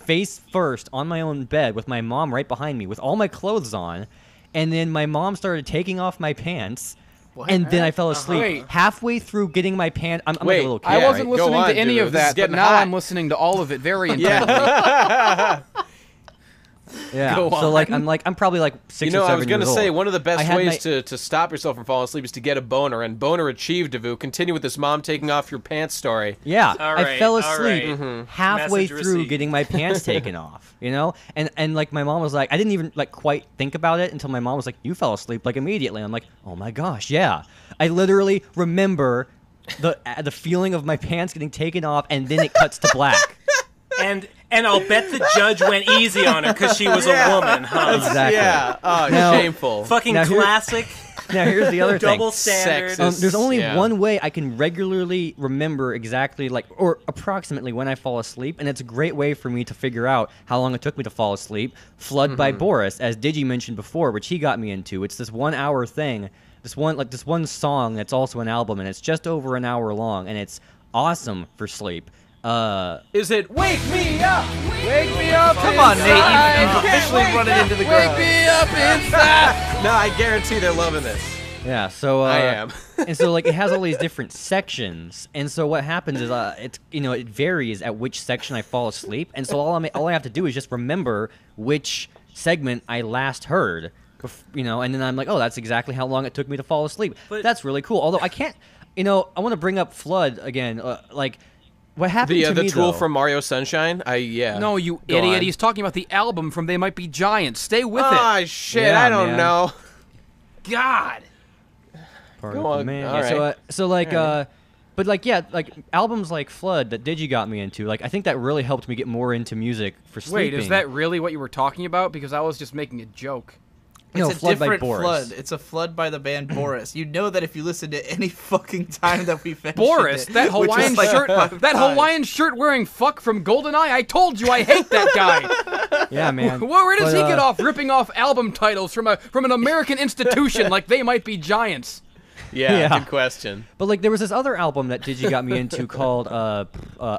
face first on my own bed with my mom right behind me with all my clothes on, and then my mom started taking off my pants. What? And then I fell asleep Wait. halfway through getting my pants. I'm like Wait, a little kid. I wasn't right. Go listening on, to any dude. of This is that, but getting now hot. I'm listening to all of it very intently. Yeah. Yeah. Go So I'm probably like 6 You know, or 7 I was years gonna say old. one of the I best had ways my- to stop yourself from falling asleep is to get a boner, and boner achieved, Davu. Continue with this mom taking off your pants story. Yeah, All I right, fell all asleep right. halfway Message through received. getting my pants taken off, you know? And like my mom was like, I didn't even like quite think about it until my mom was like, you fell asleep like immediately. And I'm like, oh my gosh, yeah. I literally remember the feeling of my pants getting taken off, and then it cuts to black. And I'll bet the judge went easy on her because she was a woman, huh? Exactly. Yeah. Oh, Now- shameful. Fucking Now here- classic. Now here's the other thing. Double standard. Sexist. There's only Yeah. one way I can regularly remember exactly, like, or approximately when I fall asleep, and it's a great way for me to figure out how long it took me to fall asleep. Flood by Boris, as Digi mentioned before, which he got me into. It's this 1 hour thing, this one song that's also an album, and it's just over an hour long, and it's awesome for sleep. Is it Wake Me Up? Wake Me Up. Come on, Nate. You've Inside. officially run it into the ground. up inside. No, I guarantee they're loving this. Yeah, so I am. And so like it has all these different sections, and so what happens is it varies at which section I fall asleep, and so all I have to do is just remember which segment I last heard, and then I'm like, oh, that's exactly how long it took me to fall asleep. But- That's really cool. Although I can't, I want to bring up Flood again, what happened to The me tool though? from Mario Sunshine. No, you Go idiot. on. He's talking about the album from They Might Be Giants. Stay with it. Ah, shit. Yeah, I don't man. know. God. Purple Go on. Man. All Yeah, right. so But like, yeah, like albums like Flood that Digi got me into, like I think that really helped me get more into music for sleeping. Wait, is that really what you were talking about? Because I was just making a joke. No, It's a Flood by different Boris. Flood. It's a Flood by the band Boris. You know that if you listen to any fucking time that we've mentioned Boris, it, that which is Hawaiian like shirt, 5 that times. Hawaiian shirt wearing fuck from GoldenEye. I told you I hate that guy. Yeah, man. Where does But, he get off ripping off album titles from an American institution like they might be giants? Yeah, Yeah. good question. But like there was this other album that Digi got me into called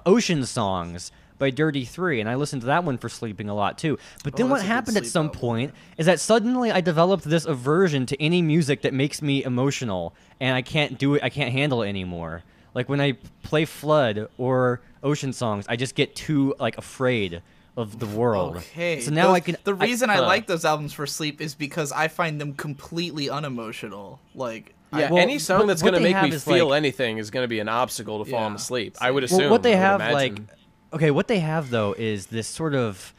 Ocean Songs by Dirty 3, and I listened to that one for sleeping a lot too. But then what that's a good happened at sleep some album. point is that suddenly I developed this aversion to any music that makes me emotional, and I can't do it. I can't handle it anymore. Like when I play Flood or Ocean Songs, I just get too like afraid of the world. Okay. So now Those- I can. The reason I like those albums for sleep is because I find them completely unemotional. Like, Yeah, Well, any song what- that's what going to they make me have is, feel like- anything is going to be an obstacle to falling Yeah. asleep. I would assume. Well, what they I would have, imagine. what they have though is this sort of,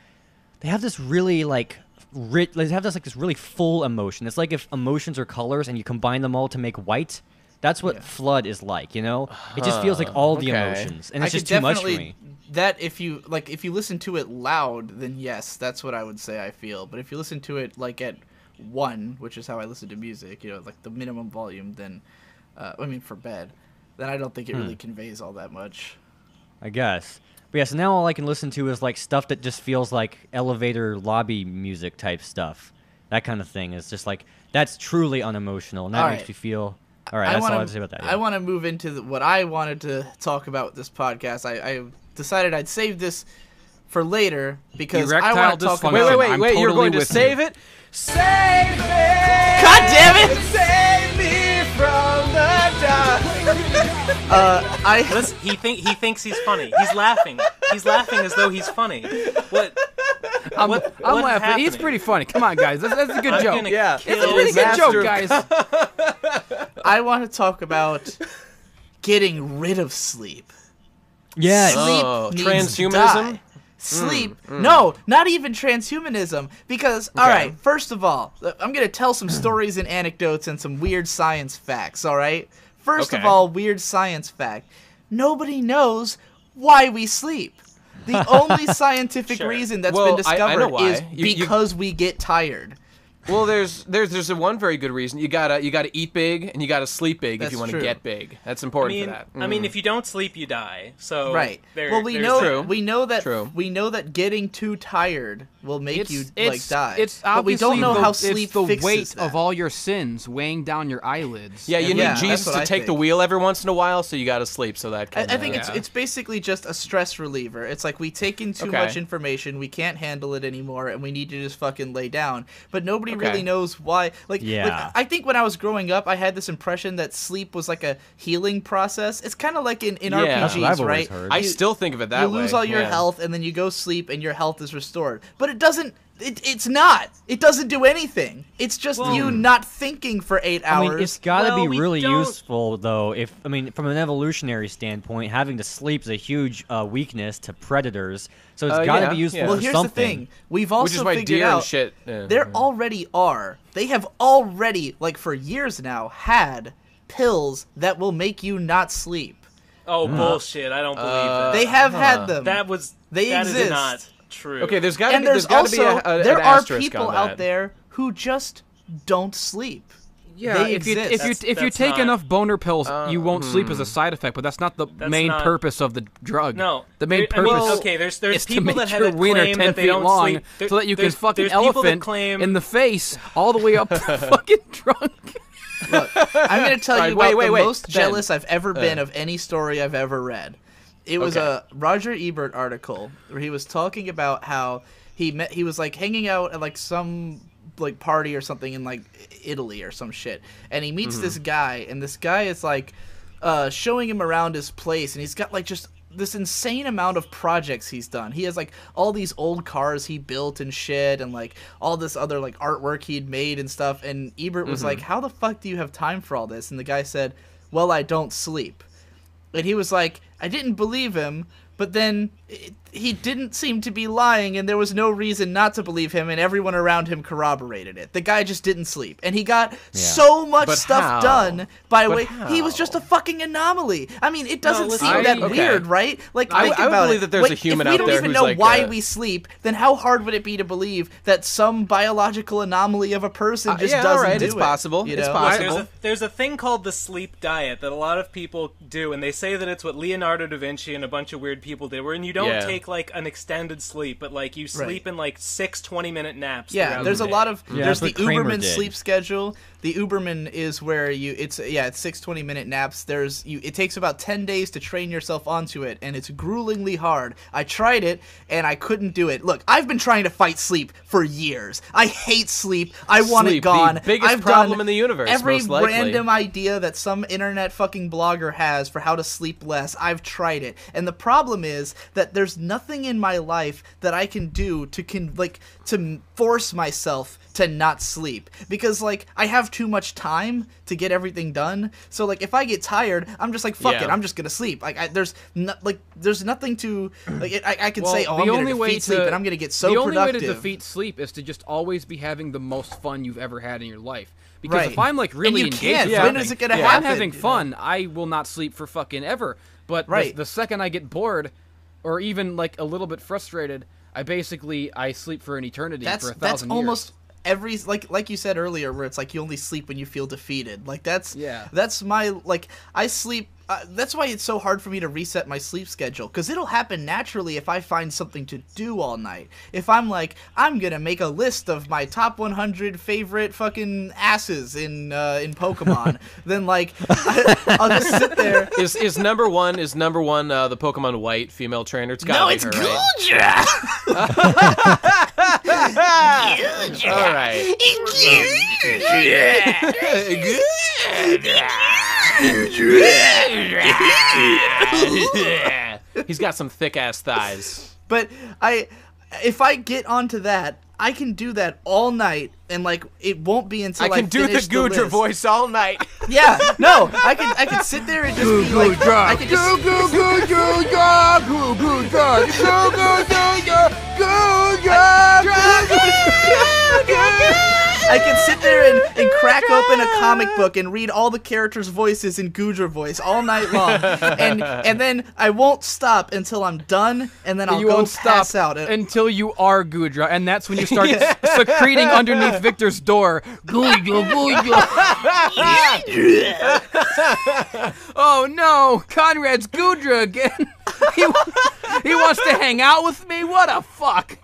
they have this really like, they have this like this really full emotion. It's like if emotions are colors and you combine them all to make white. That's what Flood is like, you know? It just feels like all the okay. emotions, and I it's just could too much for definitely me. that if you listen to it loud, then yes, that's what I would say I feel. But if you listen to it like at 1, which is how I listen to music, you know, like the minimum volume, then I mean for bed, then I don't think it really conveys all that much. I guess. But yeah, so now all I can listen to is like stuff that just feels like elevator lobby music type stuff. That kind of thing is just like, that's truly unemotional, and that All makes right. me feel. All right, that's all I have to say about that. I want to move into what I wanted to talk about with this podcast. I decided I'd save this for later because I Erectile want to talk dysfunction. about. Wait, I'm you're totally going to with save you. it? Save it! God damn it! Save me from the dark! Listen, he thinks he's funny. He's laughing. He's laughing as though he's funny. What? I'm what's laughing. He's happening? pretty funny. Come on, guys. That's a good I'm joke. gonna Yeah. kill It's a pretty his good master joke, guys. I want to talk about getting rid of sleep. Yes. Sleep Oh, needs transhumanism? die. Sleep. No, not even transhumanism. Because, all right, first of all, I'm going to tell some stories and anecdotes and some weird science facts, all right? First of Okay. all, weird science fact. Nobody knows why we sleep. The only scientific Sure. reason that's Well, been I know discovered why. is You- because we get tired. Well, there's a one very good reason. You gotta eat big and you gotta sleep big if That's you want to true. get big. That's I important mean, for that. I mean, if you don't sleep, you die. So Right. There, Well, we there's know True. we know that True. we know that getting too tired will make you it's, die. It's but we don't obviously know the, how it's sleep the fixes weight that. of all your sins weighing down your eyelids. yeah, you And need Yeah, Jesus that's what to I take the think. wheel every once in a while, so you gotta sleep so that I can. think yeah. it's basically just a stress reliever. It's like we take in too Okay. much information, we can't handle it anymore, and we need to just fucking lay down. But nobody Okay. really knows why. Like, Yeah. I think when I was growing up, I had this impression that sleep was like a healing process. It's kind of like in Yeah. RPGs, That's what I've always right? heard. I You- still think of it that you way. lose all your yeah. health, and then you go sleep, and your health is restored. But it doesn't. It's not. It doesn't do anything. It's just you not thinking for 8 I hours. mean, it's got to Well, be we really don't- useful, though. From an evolutionary standpoint, having to sleep is a huge weakness to predators. So it's got to yeah, be useful yeah. well, for here's something. the thing. We've also Which is why figured deer out and shit. there already are. They have already, like for years now, had pills that will make you not sleep. Oh bullshit! I don't believe that. They have had them. That was They that exist. is not true. Okay, there's got to and be there's there's got to also be there an are asterisk people on out that. there who just don't sleep. Yeah, They if you exist. if you That's take not- enough boner pills, you won't sleep as a side effect. But that's not the main not- purpose of the drug. No, the main I mean, purpose. okay, there's is to people make that have your that wiener claim 10 that they feet don't long, sleep. There- so that you can there's- fucking there's people that elephant claim in the face all the way up to fucking drunk. I'm going to tell you Alright, about wait, the wait, most Ben. jealous I've ever been of any story I've ever read. It was Okay. a Roger Ebert article where he was talking about how he was like hanging out at like some like party or something in like Italy or some shit, and he meets this guy, and this guy is like showing him around his place, and he's got like just this insane amount of projects he's done. He has like all these old cars he built and shit, and like all this other like artwork he'd made and stuff. And Ebert was like, "How the fuck do you have time for all this?" And the guy said, "Well, I don't sleep." And he was like, I didn't believe him, but then he didn't seem to be lying, and there was no reason not to believe him, and everyone around him corroborated it. The guy just didn't sleep, and he got so much stuff done by way. He was just a fucking anomaly. I mean, it doesn't seem that weird, right? Like, think I would about believe it. that there's a human out there If we don't even who's know like why we sleep, then how hard would it be to believe that some biological anomaly of a person just doesn't do it's it? possible. You It's know? possible. There's a thing called the sleep diet that a lot of people do, and they say that it's what Leonardo da Vinci and a bunch of weird people did, wherein you don't take like an extended sleep, but like you sleep in like 6 20-minute naps. Yeah, there's the a day. lot of there's the that's what Kramer Uberman did. sleep schedule. The Uberman is where it's 6 20-minute naps. It takes about 10 days to train yourself onto it, and it's gruelingly hard. I tried it and I couldn't do it. Look, I've been trying to fight sleep for years. I hate sleep. I want it Sleep, gone. the biggest I've problem done in the universe, Every most likely. random idea that some internet fucking blogger has for how to sleep less, I've tried it. And the problem is that there's nothing in my life that I can do to force myself to not sleep, because like I have too much time to get everything done. So like if I get tired, I'm just like fuck it, I'm just gonna sleep. Like there's nothing to like. I can say, oh, I'm gonna defeat sleep, and I'm gonna get so productive. The only way to defeat sleep is to just always be having the most fun you've ever had in your life. Because if I'm like really and you engaged, can't. with When something, is it gonna if happen? I'm having fun, I will not sleep for fucking ever. But the second I get bored, or even like a little bit frustrated, I sleep for an eternity, for 1,000 years. That's almost every like you said earlier, where it's like you only sleep when you feel defeated. Like that's my like I sleep. That's why it's so hard for me to reset my sleep schedule, because it'll happen naturally if I find something to do all night. If I'm like, I'm gonna make a list of my top 100 favorite fucking asses in Pokemon, then like I'll just sit there. Is number one the Pokemon White female trainer? It's gotta be her, right? Gudra. All right. He's got some thick ass thighs. But if I get onto that, I can do that all night, and like it won't be until I can do the finish Gudra list. voice all night. Yeah, no, I can sit there and just be like, I can just I can sit there and crack open a comic book and read all the characters' voices in Gudra voice all night long, and then I won't stop until I'm done, and then I'll go pass out until you are Gudra, and that's when you start secreting underneath Victor's door. Oh no, Conrad's Gudra again. He wants to hang out with me. What a fuck!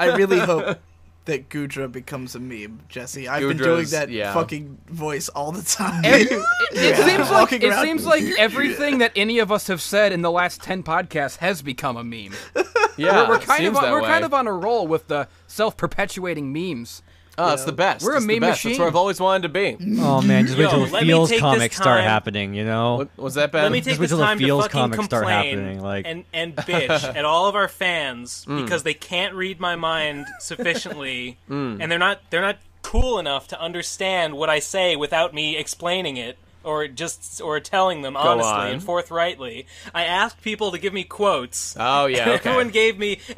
I really hope that Gudra becomes a meme, Jesse. I've been doing that fucking voice all the time. It seems like everything that any of us have said in the last 10 podcasts has become a meme. Yeah, we're kind of on a roll with the self-perpetuating memes. Oh, it's the best. We're a meme machine. That's where I've always wanted to be. Oh man, just wait till the let me Feels take comics this start time- happening, you know? Was that bad? Let me Just take wait this till the time to Feels fucking comics start complain happening, like- and bitch at all of our fans because they can't read my mind sufficiently, and they're not cool enough to understand what I say without me explaining it. Or telling them honestly and forthrightly. I asked people to give me quotes. Oh yeah, okay.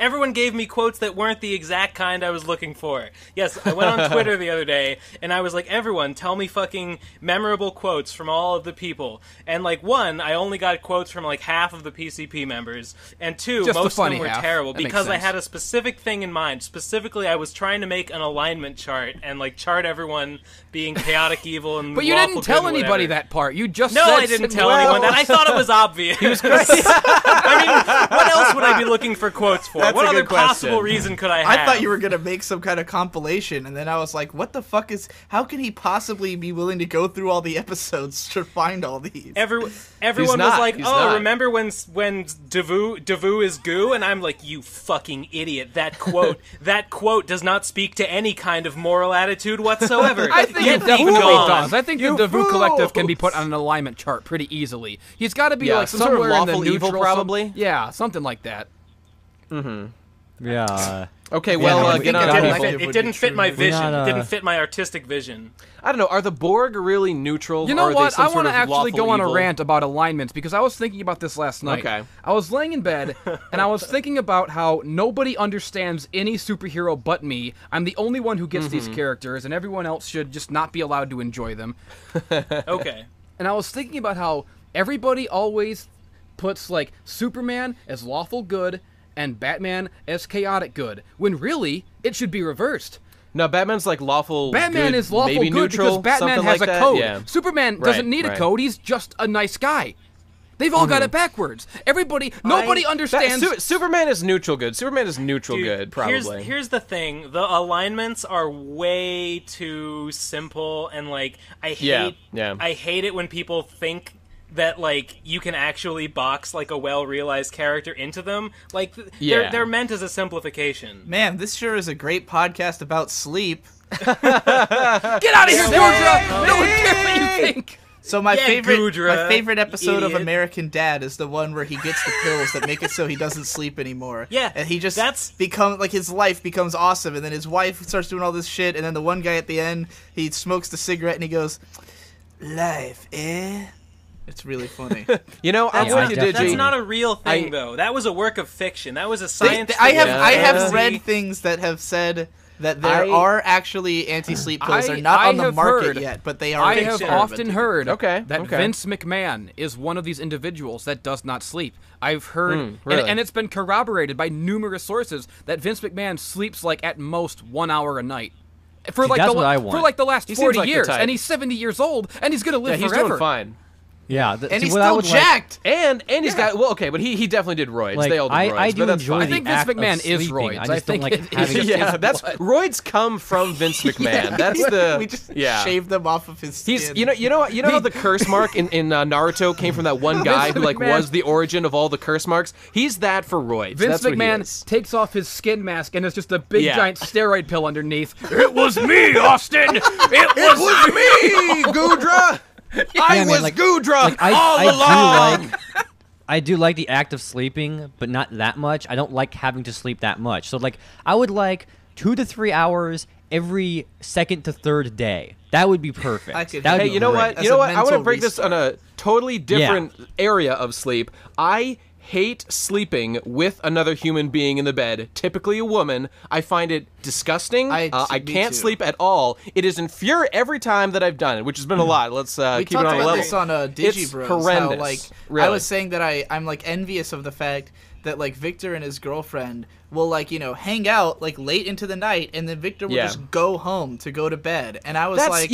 Everyone gave me quotes that weren't the exact kind I was looking for. Yes, I went on Twitter the other day and I was like, everyone, tell me fucking memorable quotes from all of the people. And like one, I only got quotes from like half of the PCP members, and two, Just the most of them funny were half. terrible That makes because I sense. had a specific thing in mind. Specifically, I was trying to make an alignment chart and like chart everyone being chaotic evil and But you lawful didn't good tell and anybody whatever. that part. You just No, said I didn't tell anyone that. I thought it was obvious. I mean, what else would I be looking for quotes for? That's what a other good question. possible reason could I have? I thought you were gonna make some kind of compilation, and then I was like, "What the fuck is? How can he possibly be willing to go through all the episodes to find all these?" Everyone He's was not. like, He's "Oh, not. remember when Devu is goo?" And I'm like, "You fucking idiot! That quote does not speak to any kind of moral attitude whatsoever." I think Get it thee definitely gone. does. I think the Devu Collective can be put on an alignment chart pretty easily. He's got to be like some sort of somewhere in the lawful evil, neutral, probably. Yeah, something like that. Yeah. Okay, Yeah, well, no, get we on gotta- people. Collective It would didn't be fit my true. vision. We're not, It didn't fit my artistic vision. I don't know. Are the Borg really neutral? You or know are what? They some I sort want to of actually lawful go on a evil? rant about alignments because I was thinking about this last night. Okay. I was laying in bed and I was thinking about how nobody understands any superhero but me. I'm the only one who gets these characters, and everyone else should just not be allowed to enjoy them. Okay. And I was thinking about how everybody always puts like Superman as lawful good and Batman as chaotic good, when really it should be reversed. No, Batman's like lawful. Batman good, is lawful maybe good neutral, because Batman something has like a that. code. Yeah. Superman Right, doesn't need a right. code. He's just a nice guy. They've all got it backwards. Nobody understands. Superman is neutral good. Superman is neutral Dude, good, probably. Here's the thing: the alignments are way too simple, and like I hate. Yeah. I hate it when people think that like you can actually box like a well-realized character into them. Like they're meant as a simplification. Man, this sure is a great podcast about sleep. Get out of here, Gudra! No one cares what you think. So my Yeah, Gudra, favorite episode of idiot. American Dad is the one where he gets the pills that make it so he doesn't sleep anymore. Yeah, and he just that's- becomes like his life becomes awesome, and then his wife starts doing all this shit, and then the one guy at the end he smokes the cigarette and he goes, "Life, eh?" It's really funny. You know, I'm Yeah, with I you, definitely- That's Digi. not a real thing, I- though. That was a work of fiction. That was a science. I have fiction. I have Yeah. read things that have said that there I- are actually anti-sleep pills. They're I not on the have market heard- yet, but they are. I have experimented. often heard Okay, that okay. Vince McMahon is one of these individuals that does not sleep. I've heard, really? and it's been corroborated by numerous sources that Vince McMahon sleeps like at most 1 hour a night. For like that's the what I want. for like the last He seems 40 like the years, type. and he's 70 years old, and he's gonna Yeah, live he's forever. doing fine. Yeah, And see, he's what I still would like- jacked. And he's got but he definitely did roids. Like, They all did roids. I do but that's enjoy fine. I think Vince act of McMahon is sleeping. roids. I I just don't think like it having is to yeah, his that's blood. roids come from Vince McMahon. That's the we just yeah. shaved them off of his skin. He's you know how the curse mark in Naruto came from that one guy who like McMahon- was the origin of all the curse marks. He's that for roids. Vince That's what he McMahon is. takes off his skin mask, and it's just a big Yeah. giant steroid pill underneath. It was me, Austin. It was me, Gudra. I man, was like- Gudra like, all along. I do like the act of sleeping, but not that much. I don't like having to sleep that much. So like I would like 2 to 3 hours every second to third day. That would be perfect. I could- That would Hey, be you know great. what? As You know a what? I want to mental break this on a totally different area of sleep. I hate sleeping with another human being in the bed, typically a woman. I find it disgusting. I me can't too. sleep at all. It is infuriating every time that I've done it, which has been a lot. Let's we keep it talked on a about level. this on It's Digibros. horrendous. How, like, really. I was saying that I'm like envious of the fact that like Victor and his girlfriend will like hang out like late into the night, and then Victor will Yeah. just go home to go to bed. And I was That's like,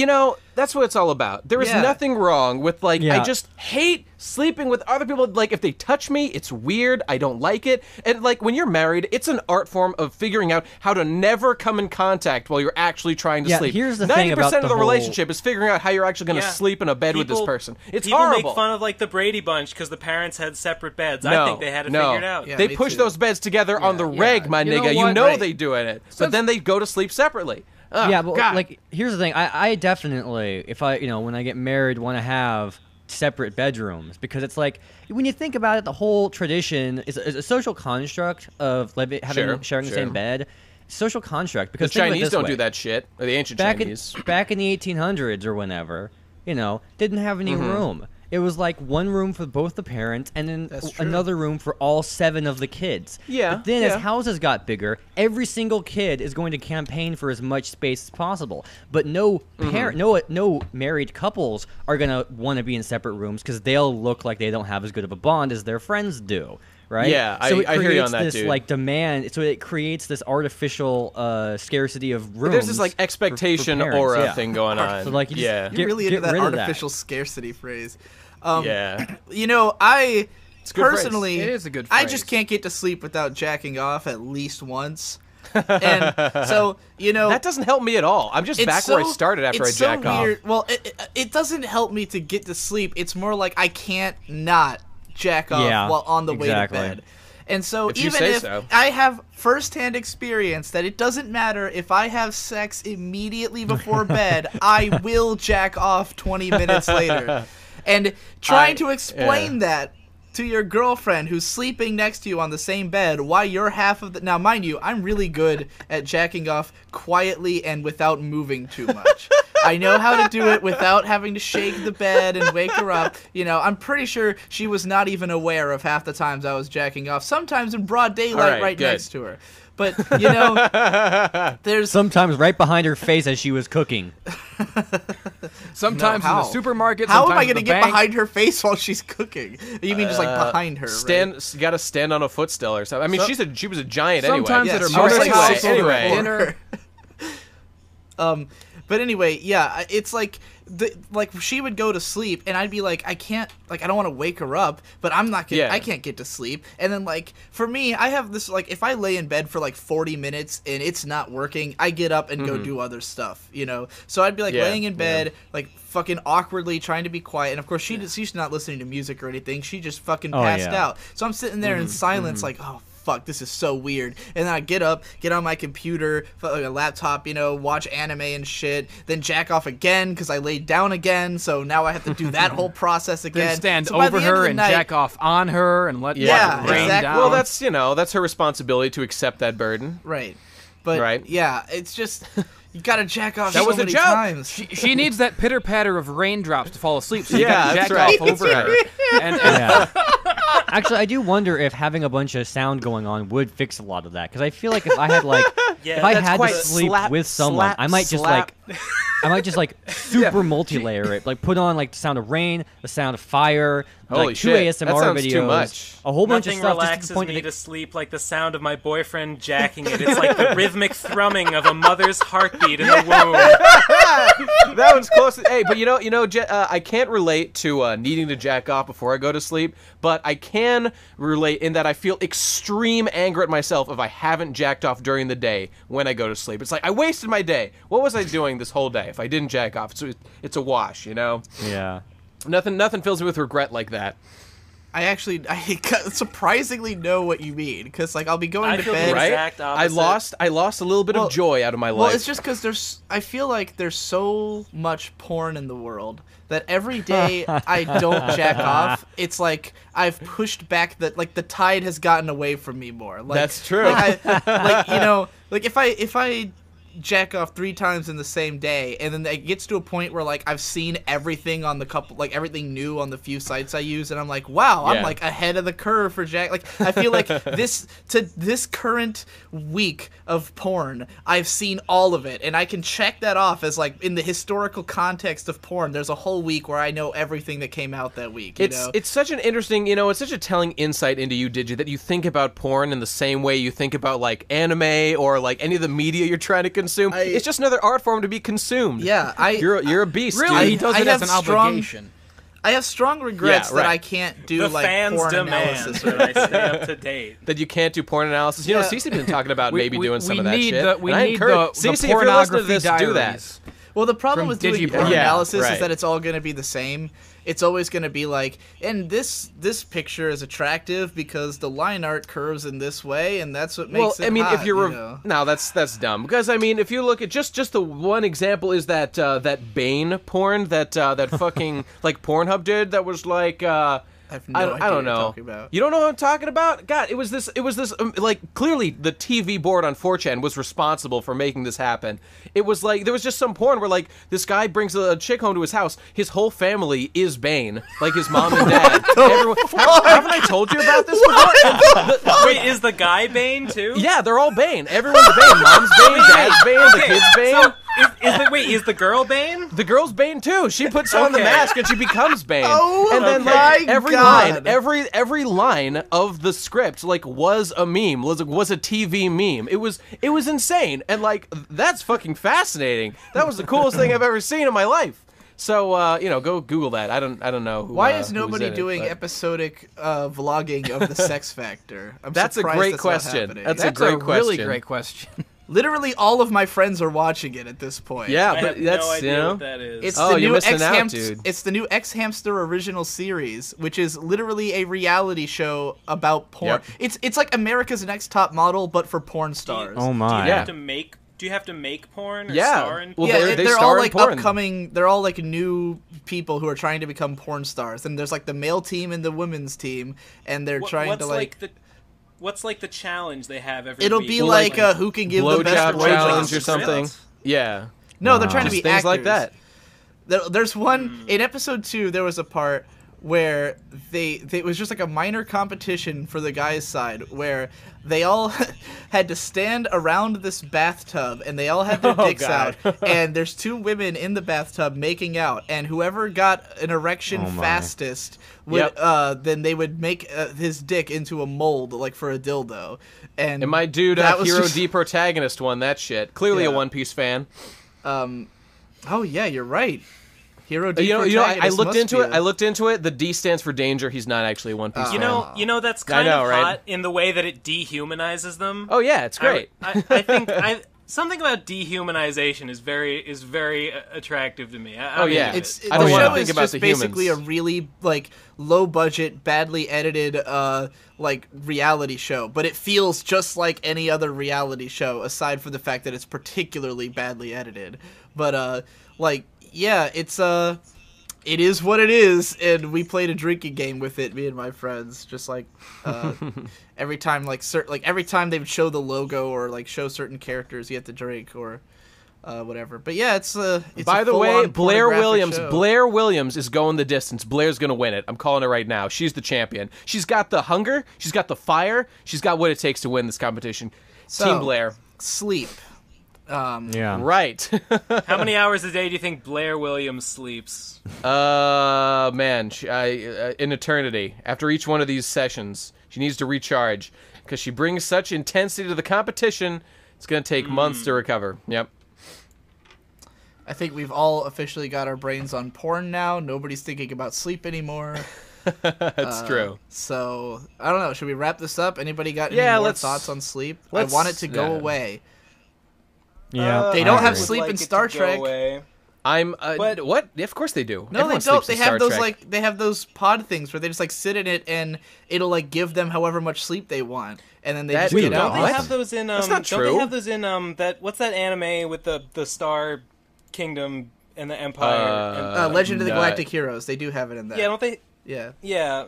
that's what it's all about. There is Yeah. nothing wrong with like I Yeah. just hate sleeping with other people. Like if they touch me, it's weird. I don't like it. And like when you're married, it's an art form of figuring out how to never come in contact while you're actually trying to Yeah, sleep. here's the thing 90% about of the the whole- relationship is figuring out how you're actually going to Yeah. sleep in a bed with this People- person. It's People horrible. make fun of like the Brady Bunch because the parents had separate beds. No, I think they had it no. figured out. Yeah. They me push too. those beds together on the reg, my You know nigga. You what? know Right. they doing it. But then they go to sleep separately. Ugh, Yeah, but God. like here's the thing. I definitely, if I when I get married, want to have separate bedrooms because it's like when you think about it, the whole tradition is a social construct of sharing the same bed. Social construct the because think of it Chinese this don't way. do that shit. Or the ancient back Chinese. back in the 1800s or whenever, didn't have any room. It was like one room for both the parents and then That's true. another room for all 7 of the kids. Yeah, But then yeah. as houses got bigger, every single kid is going to campaign for as much space as possible. But no parent, no married couples are going to want to be in separate rooms because they'll look like they don't have as good of a bond as their friends do. Right? Yeah, so I hear you on that, this, dude. like demand. So it creates this artificial scarcity of rooms. There's this like for expectation parents, aura yeah. thing going on. So like, you just yeah, you're get- really get into that rid of that. artificial scarcity phrase. yeah. I a good phrase. personally, It is a good I phrase. just can't get to sleep without jacking off at least once. And so That doesn't help me at all. I'm just it's back where I started after I it's jack so off. weird. Well, it doesn't help me to get to sleep. It's more like I can't not jack off Yeah, while on the exactly. way to bed. And so If you even say if so. I have firsthand experience that it doesn't matter if I have sex immediately before bed, I will jack off 20 minutes later. And trying to explain that to your girlfriend who's sleeping next to you on the same bed why you're half of the... Now, mind you, I'm really good at jacking off quietly and without moving too much. I know how to do it without having to shake the bed and wake her up. You know, I'm pretty sure she was not even aware of half the times I was jacking off, sometimes in broad daylight right next to her. But, you know, there's... Sometimes right behind her face as she was cooking. Sometimes in the supermarket. How am I going to get behind her face while she's cooking? You mean just like behind her? You got to stand on a footstool or something. I mean, she was a giant sometimes anyway. at her mother's house over anyway. dinner. But anyway, yeah, it's like she would go to sleep and I'd be like, I don't want to wake her up, but I can't get to sleep. And then like for me, I have this like if I lay in bed for like 40 minutes and it's not working, I get up and go do other stuff, you know. So I'd be like laying in bed, like fucking awkwardly trying to be quiet, and of course she's not listening to music or anything. She just fucking passed out. So I'm sitting there in silence, like, oh fuck, this is so weird. And then I get up, get on my computer, like a laptop, you know, watch anime and shit, then jack off again because I laid down again, so now I have to do that whole process again. Then stand so by over the end of her the and night, jack off on her and let it rain exactly. down. Well, that's her responsibility to accept that burden. Right. But yeah, it's just you gotta jack off That so was a many joke. times. She needs that pitter patter of raindrops to fall asleep, so you Yeah, gotta that's jack right. off over her. And Yeah. Actually, I do wonder if having a bunch of sound going on would fix a lot of that. Because I feel like if I had if I that's had to quite sleep slap, with someone, slap, I might just slap. super multi-layer it. Like put on like the sound of rain, the sound of fire, Holy like two shit, ASMR that sounds videos, too much. a whole bunch of Nothing stuff. relaxes Just to the point me that to sleep like the sound of my boyfriend jacking it. It's like the rhythmic thrumming of a mother's heartbeat in the womb. That one's close. Hey, but I can't relate to needing to jack off before I go to sleep, but I can relate in that I feel extreme anger at myself if I haven't jacked off during the day when I go to sleep. It's like I wasted my day. What was I doing this whole day if I didn't jack off? It's a wash, you know? Yeah. Nothing fills me with regret like that. I surprisingly know what you mean, because like I'll be going I to feel the bed. Right? exact opposite. I lost a little bit of joy out of my life. Well, it's just because I feel like there's so much porn in the world that every day I don't jack off, it's like I've pushed back the tide has gotten away from me more. Like, That's true. If I jack off 3 times in the same day, and then it gets to a point where like I've seen everything on everything new on the few sites I use, and I'm like, wow, I'm like ahead of the curve for jack. Like I feel like this current week of porn, I've seen all of it, and I can check that off as like in the historical context of porn. There's a whole week where I know everything that came out that week. It's such an interesting, it's such a telling insight into you, Digi, that you think about porn in the same way you think about like anime or like any of the media you're trying to consume. It's just another art form to be consumed. Yeah, you're a beast. really, dude. he does it as an obligation. I have strong regrets Yeah, right. that I can't do The like fans porn demand analysis. that I stay up to date. That you can't do porn analysis. You know, Cece's been talking about maybe doing some of that need shit. we and I need encourage the Cece, if you're listening to pornography this, do that. diaries. Well, the problem From with doing Digiporn. porn Yeah, analysis right. is that it's all going to be the same. It's always going to be like, and this picture is attractive because the line art curves in this way, and that's what makes it hot, if you're you know? no, that's dumb. Because I mean, if you look at just the one example is that that Bane porn that fucking like Pornhub did that was like. I have no idea I don't what you're know. talking about. You don't know what I'm talking about? God, it was this like clearly the TV board on 4chan was responsible for making this happen. It was like there was just some porn where like this guy brings a chick home to his house. His whole family is Bane, like his mom and dad. Everyone, haven't I told you about this before? Wait, is the guy Bane too? Yeah, they're all Bane. Everyone's Bane. Mom's Bane, Dad's Bane, the kid's Bane. So, is the girl Bane? The girl's Bane too. She puts on the mask and she becomes Bane. Oh, and then my like every God. line, every line of the script like was a meme, was a TV meme. It was insane, and like that's fucking fascinating. That was the coolest thing I've ever seen in my life. So go Google that. I don't know. Who, Why is who's nobody in it, doing but- episodic vlogging of the Sex Factor? I'm That's a surprised great that's not question. happening. That's That's a great really question. great question. Literally all of my friends are watching it at this point. Yeah, I but have that's no idea you know. what that is. It's Oh, the you're new missing out, dude. It's the new X Hamster original series, which is literally a reality show about porn. Yep. It's like America's Next Top Model, but for porn stars. Oh Do my. you Yeah. have to make Do you have to make porn or Yeah. star in Well, porn? they they're star all in like porn. upcoming. They're all like new people who are trying to become porn stars, and there's like the male team and the women's team, and they're trying what's to like. What's like the challenge they have every It'll week? be like who can give the best blowjob challenge blowjobs or something. Yeah. No, they're trying to Just be things actors. like that. There's one in episode 2. There was a part where it was just like a minor competition for the guys' side where they all had to stand around this bathtub and they all had their dicks God. out, and there's 2 women in the bathtub making out, and whoever got an erection fastest would then they would make his dick into a mold like for a dildo. And my dude, that was Hero just- D protagonist won that shit. Clearly a Yeah. One Piece fan. Oh yeah, you're right. Hero D. You know, I protagonist looked must into be it. I looked into it. The D stands for danger. He's not actually a One Piece fan. You know that's kind know, of right? hot in the way that it dehumanizes them. Oh yeah, it's great. I think something about dehumanization is very attractive to me. Oh, yeah. It's I the don't wanna show think is about just the basically humans. a really like low budget, badly edited like reality show, but it feels just like any other reality show aside from the fact that it's particularly badly edited. But like yeah, it is what it is, and we played a drinking game with it, me and my friends. Just like every time, every time they would show the logo or like show certain characters, you have to drink or whatever. But yeah, it's By a the way, full-on Blair pornographic Williams. show. Blair Williams is going the distance. Blair's gonna win it. I'm calling it right now. She's the champion. She's got the hunger. She's got the fire. She's got what it takes to win this competition. So, Team Blair. Sleep. Yeah. Right. How many hours a day do you think Blair Williams sleeps? Man, in eternity. After each one of these sessions, she needs to recharge because she brings such intensity to the competition. It's gonna take months to recover. Yep. I think we've all officially got our brains on porn now. Nobody's thinking about sleep anymore. That's true. So I don't know. Should we wrap this up? Anybody got any Yeah, more let's- thoughts on sleep? I let's- want it to go yeah. away. Yeah. They I don't have agree. sleep Would in like it Star to go Trek. away. I'm. But- What? Yeah, of course they do. No, Everyone they don't. sleeps They in have Star those Trek. like they have those pod things where they just like sit in it and it'll like give them however much sleep they want, and then they That- just get Wait, out. Don't they What? have those in? That's not Don't true. they have those in that? What's that anime with the Star Kingdom and the Empire? and, Legend of the No. Galactic Heroes. They do have it in that. yeah, don't they? Yeah. Yeah,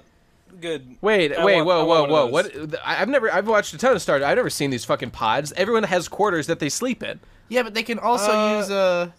good. Wait, I wait, want- whoa, I whoa, want whoa! one of those. What? I've watched a ton of Star Trek. I've never seen these fucking pods. Everyone has quarters that they sleep in. Yeah, but they can also use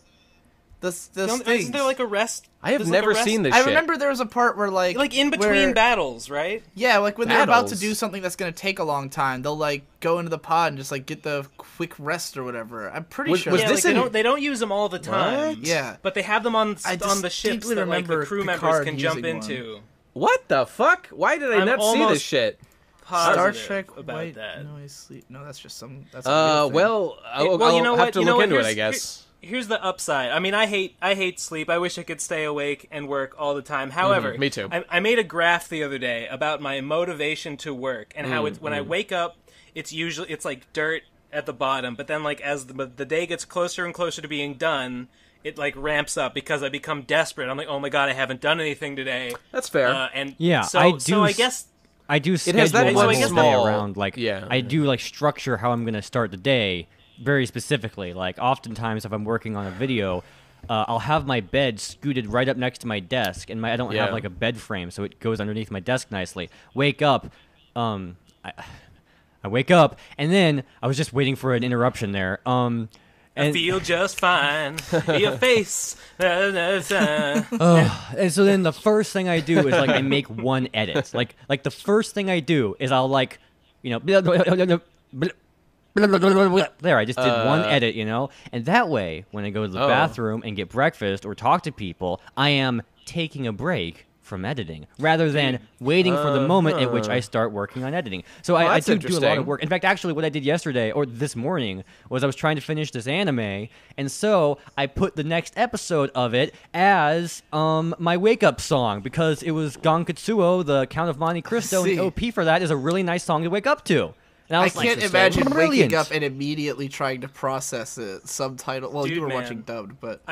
this Isn't things. there like a rest? I have there's, like, a never rest- seen this I shit. remember there was a part where like Like in between where- battles, right? Yeah, like when they're about to Battles. do something that's gonna take a long time, they'll like go into the pod and just like get the quick rest or whatever. I'm pretty Was- sure. was Yeah, this like, in- they don't use them all the time. What? Yeah. But they have them on I the ships distinctly that like the remember crew members Picard can jump using into. What the fuck? Why did I I'm not see this almost shit? Star Positive Trek about white that. noise sleep. No, that's just some. That's a real thing. Well, I'll, Well, you I'll know have what? to You know look what? into it, Here's- I guess. Here's the upside. I mean, I hate sleep. I wish I could stay awake and work all the time. However, me too. I made a graph the other day about my motivation to work and how it's when I wake up, it's like dirt at the bottom, but then like as the day gets closer and closer to being done, it like ramps up because I become desperate. I'm like, oh my god, I haven't done anything today. That's fair. And Yeah, so, I do So I s- guess I do schedule has that my one whole day small- around like yeah. I do like structure how I'm gonna start the day very specifically. Like oftentimes if I'm working on a video, I'll have my bed scooted right up next to my desk, and I don't Yeah. have like a bed frame, so it goes underneath my desk nicely. Wake up, I wake up, and then I was just waiting for an interruption there. I And, feel just fine. Your face. and so then the first thing I do is like I make one edit. Like the first thing I do is I'll like, you know, there I just did one edit, you know, and that way when I go to the bathroom and get breakfast or talk to people, I am taking a break from editing rather than waiting for the moment at which I start working on editing. So I that's do a lot interesting. of work. In fact, actually what I did yesterday or this morning was I was trying to finish this anime, and so I put the next episode of it as my wake up song because it was Gankatsuo, the Count of Monte Cristo, and the OP for that is a really nice song to wake up to. And I was like, can't this is imagine brilliant. waking up and immediately trying to process it. Subtitle. Well, Dude, you were man. watching dubbed, but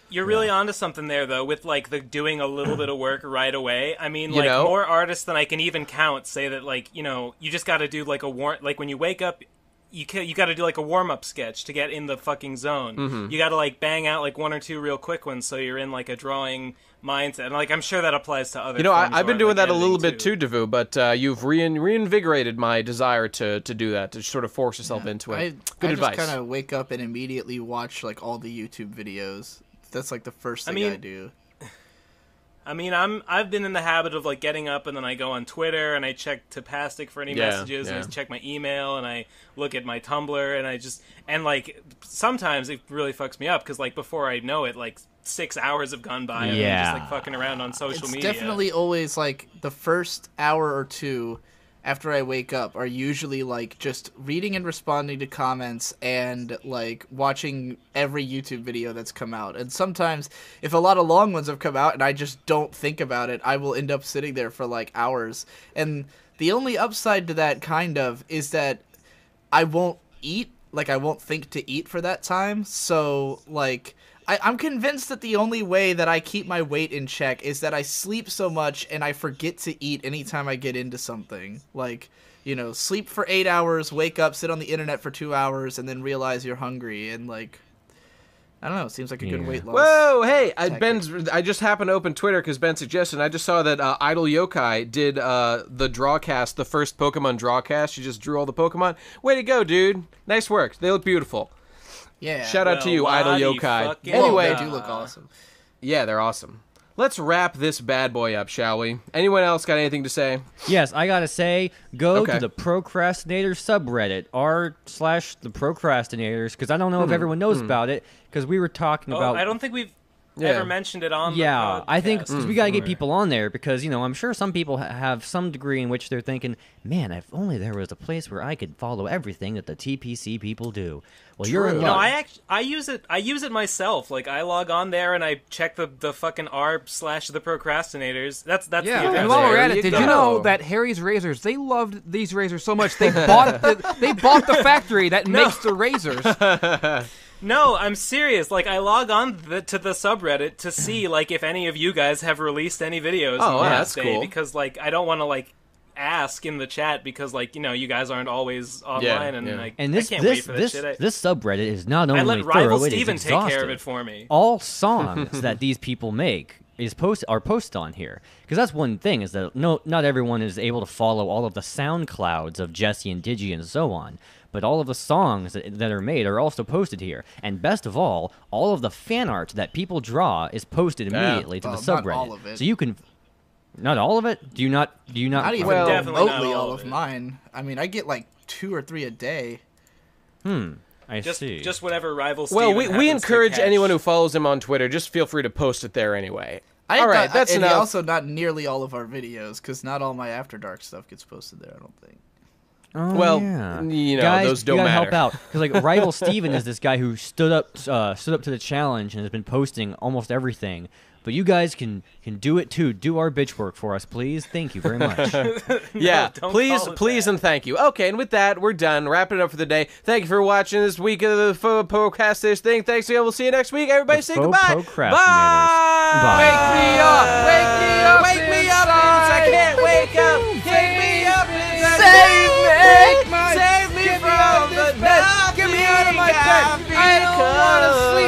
You're really onto something there though with like the doing a little bit of work right away. I mean, You like know? more artists than I can even count say that like, you know, you just got to do like a warrant like when you wake up you got to do like a warm-up sketch to get in the fucking zone. You got to like bang out like one or two real quick ones so you're in like a drawing mindset. And like I'm sure that applies to other. I've been doing like that a little bit too, Devu, but you've reinvigorated my desire to do that, to sort of force yourself into it. Good advice. I just kind of wake up and immediately watch like all the YouTube videos. That's like the first thing I do. I mean, I've been in the habit of like getting up and then I go on Twitter and I check Tapastic for any messages and I check my email and I look at my Tumblr and like sometimes it really fucks me up because like before I know it, like 6 hours have gone by and I'm just like fucking around on social media. It's definitely always like the first hour or two after I wake up are usually like just reading and responding to comments and like watching every YouTube video that's come out. And sometimes if a lot of long ones have come out and I just don't think about it, I will end up sitting there for like hours. And the only upside to that kind of is that I won't eat, like I won't think to eat for that time. So like I'm convinced that the only way that I keep my weight in check is that I sleep so much and I forget to eat anytime I get into something. Like, you know, sleep for 8 hours, wake up, sit on the internet for 2 hours, and then realize you're hungry. And, like, I don't know, it seems like a good weight loss. Whoa, hey, I just happened to open Twitter because Ben suggested, and I just saw that Idle Yokai did the Drawcast, the first Pokemon Drawcast. She just drew all the Pokemon. Way to go, dude. Nice work. They look beautiful. Yeah. Shout out to you, Idle Yokai. Anyway, they do look awesome. Yeah, they're awesome. Let's wrap this bad boy up, shall we? Anyone else got anything to say? Yes, I gotta say, go to the Procrastinators subreddit, r/the Procrastinators, because I don't know if everyone knows about it, because we were talking about... I don't think we've ever mentioned it on the podcast. I think we gotta get people on there, because, you know, I'm sure some people have some degree in which they're thinking, man, if only there was a place where I could follow everything that the TPC people do. Well, you're in luck. No, I use it myself. Like I log on there and I check the fucking r/the Procrastinators. That's yeah. And while we're at it, did you know that Harry's Razors? They loved these razors so much they bought the factory that makes the razors. No, I'm serious. Like I log on to the subreddit to see like if any of you guys have released any videos. Oh, that's cool. Because like I don't want to like ask in the chat because like you know you guys aren't always online and this, I can't wait for that shit. This subreddit is not only I let Rival thorough, it is Steven take exhaustive. care of it for me. All songs that these people make are posted on here, because that's one thing is that not everyone is able to follow all of the SoundClouds of Jesse and Digi and so on. But all of the songs that are made are also posted here. And best of all of the fan art that people draw is posted immediately to the subreddit. Not all of it. So you can... Not all of it? Do you not... Not even definitely remotely not all of mine. I mean, I get like 2 or 3 a day. I see. Just whatever Rival Steven Well, we encourage anyone who follows him on Twitter, just feel free to post it there anyway. All right, that's enough. And also not nearly all of our videos, because not all my After Dark stuff gets posted there, I don't think. Oh, well, yeah. you know, guys, those don't you gotta matter. help out, because like Rival Steven is this guy who stood up to the challenge and has been posting almost everything. But you guys can do it too. Do our bitch work for us, please. Thank you very much. Yeah, don't please, call it please, that. and thank you. Okay, and with that, we're done. Wrapping it up for the day. Thank you for watching this week of the Procrastinators thing. Thanks again. We'll see you next week. Everybody say goodbye. Procrastinators. Bye. Bye. Wake me up! Wake me up! Wake me up, I can't wake up. Take me up inside. Save me! Save me from the dark. Get me out of my bed! I don't want to sleep!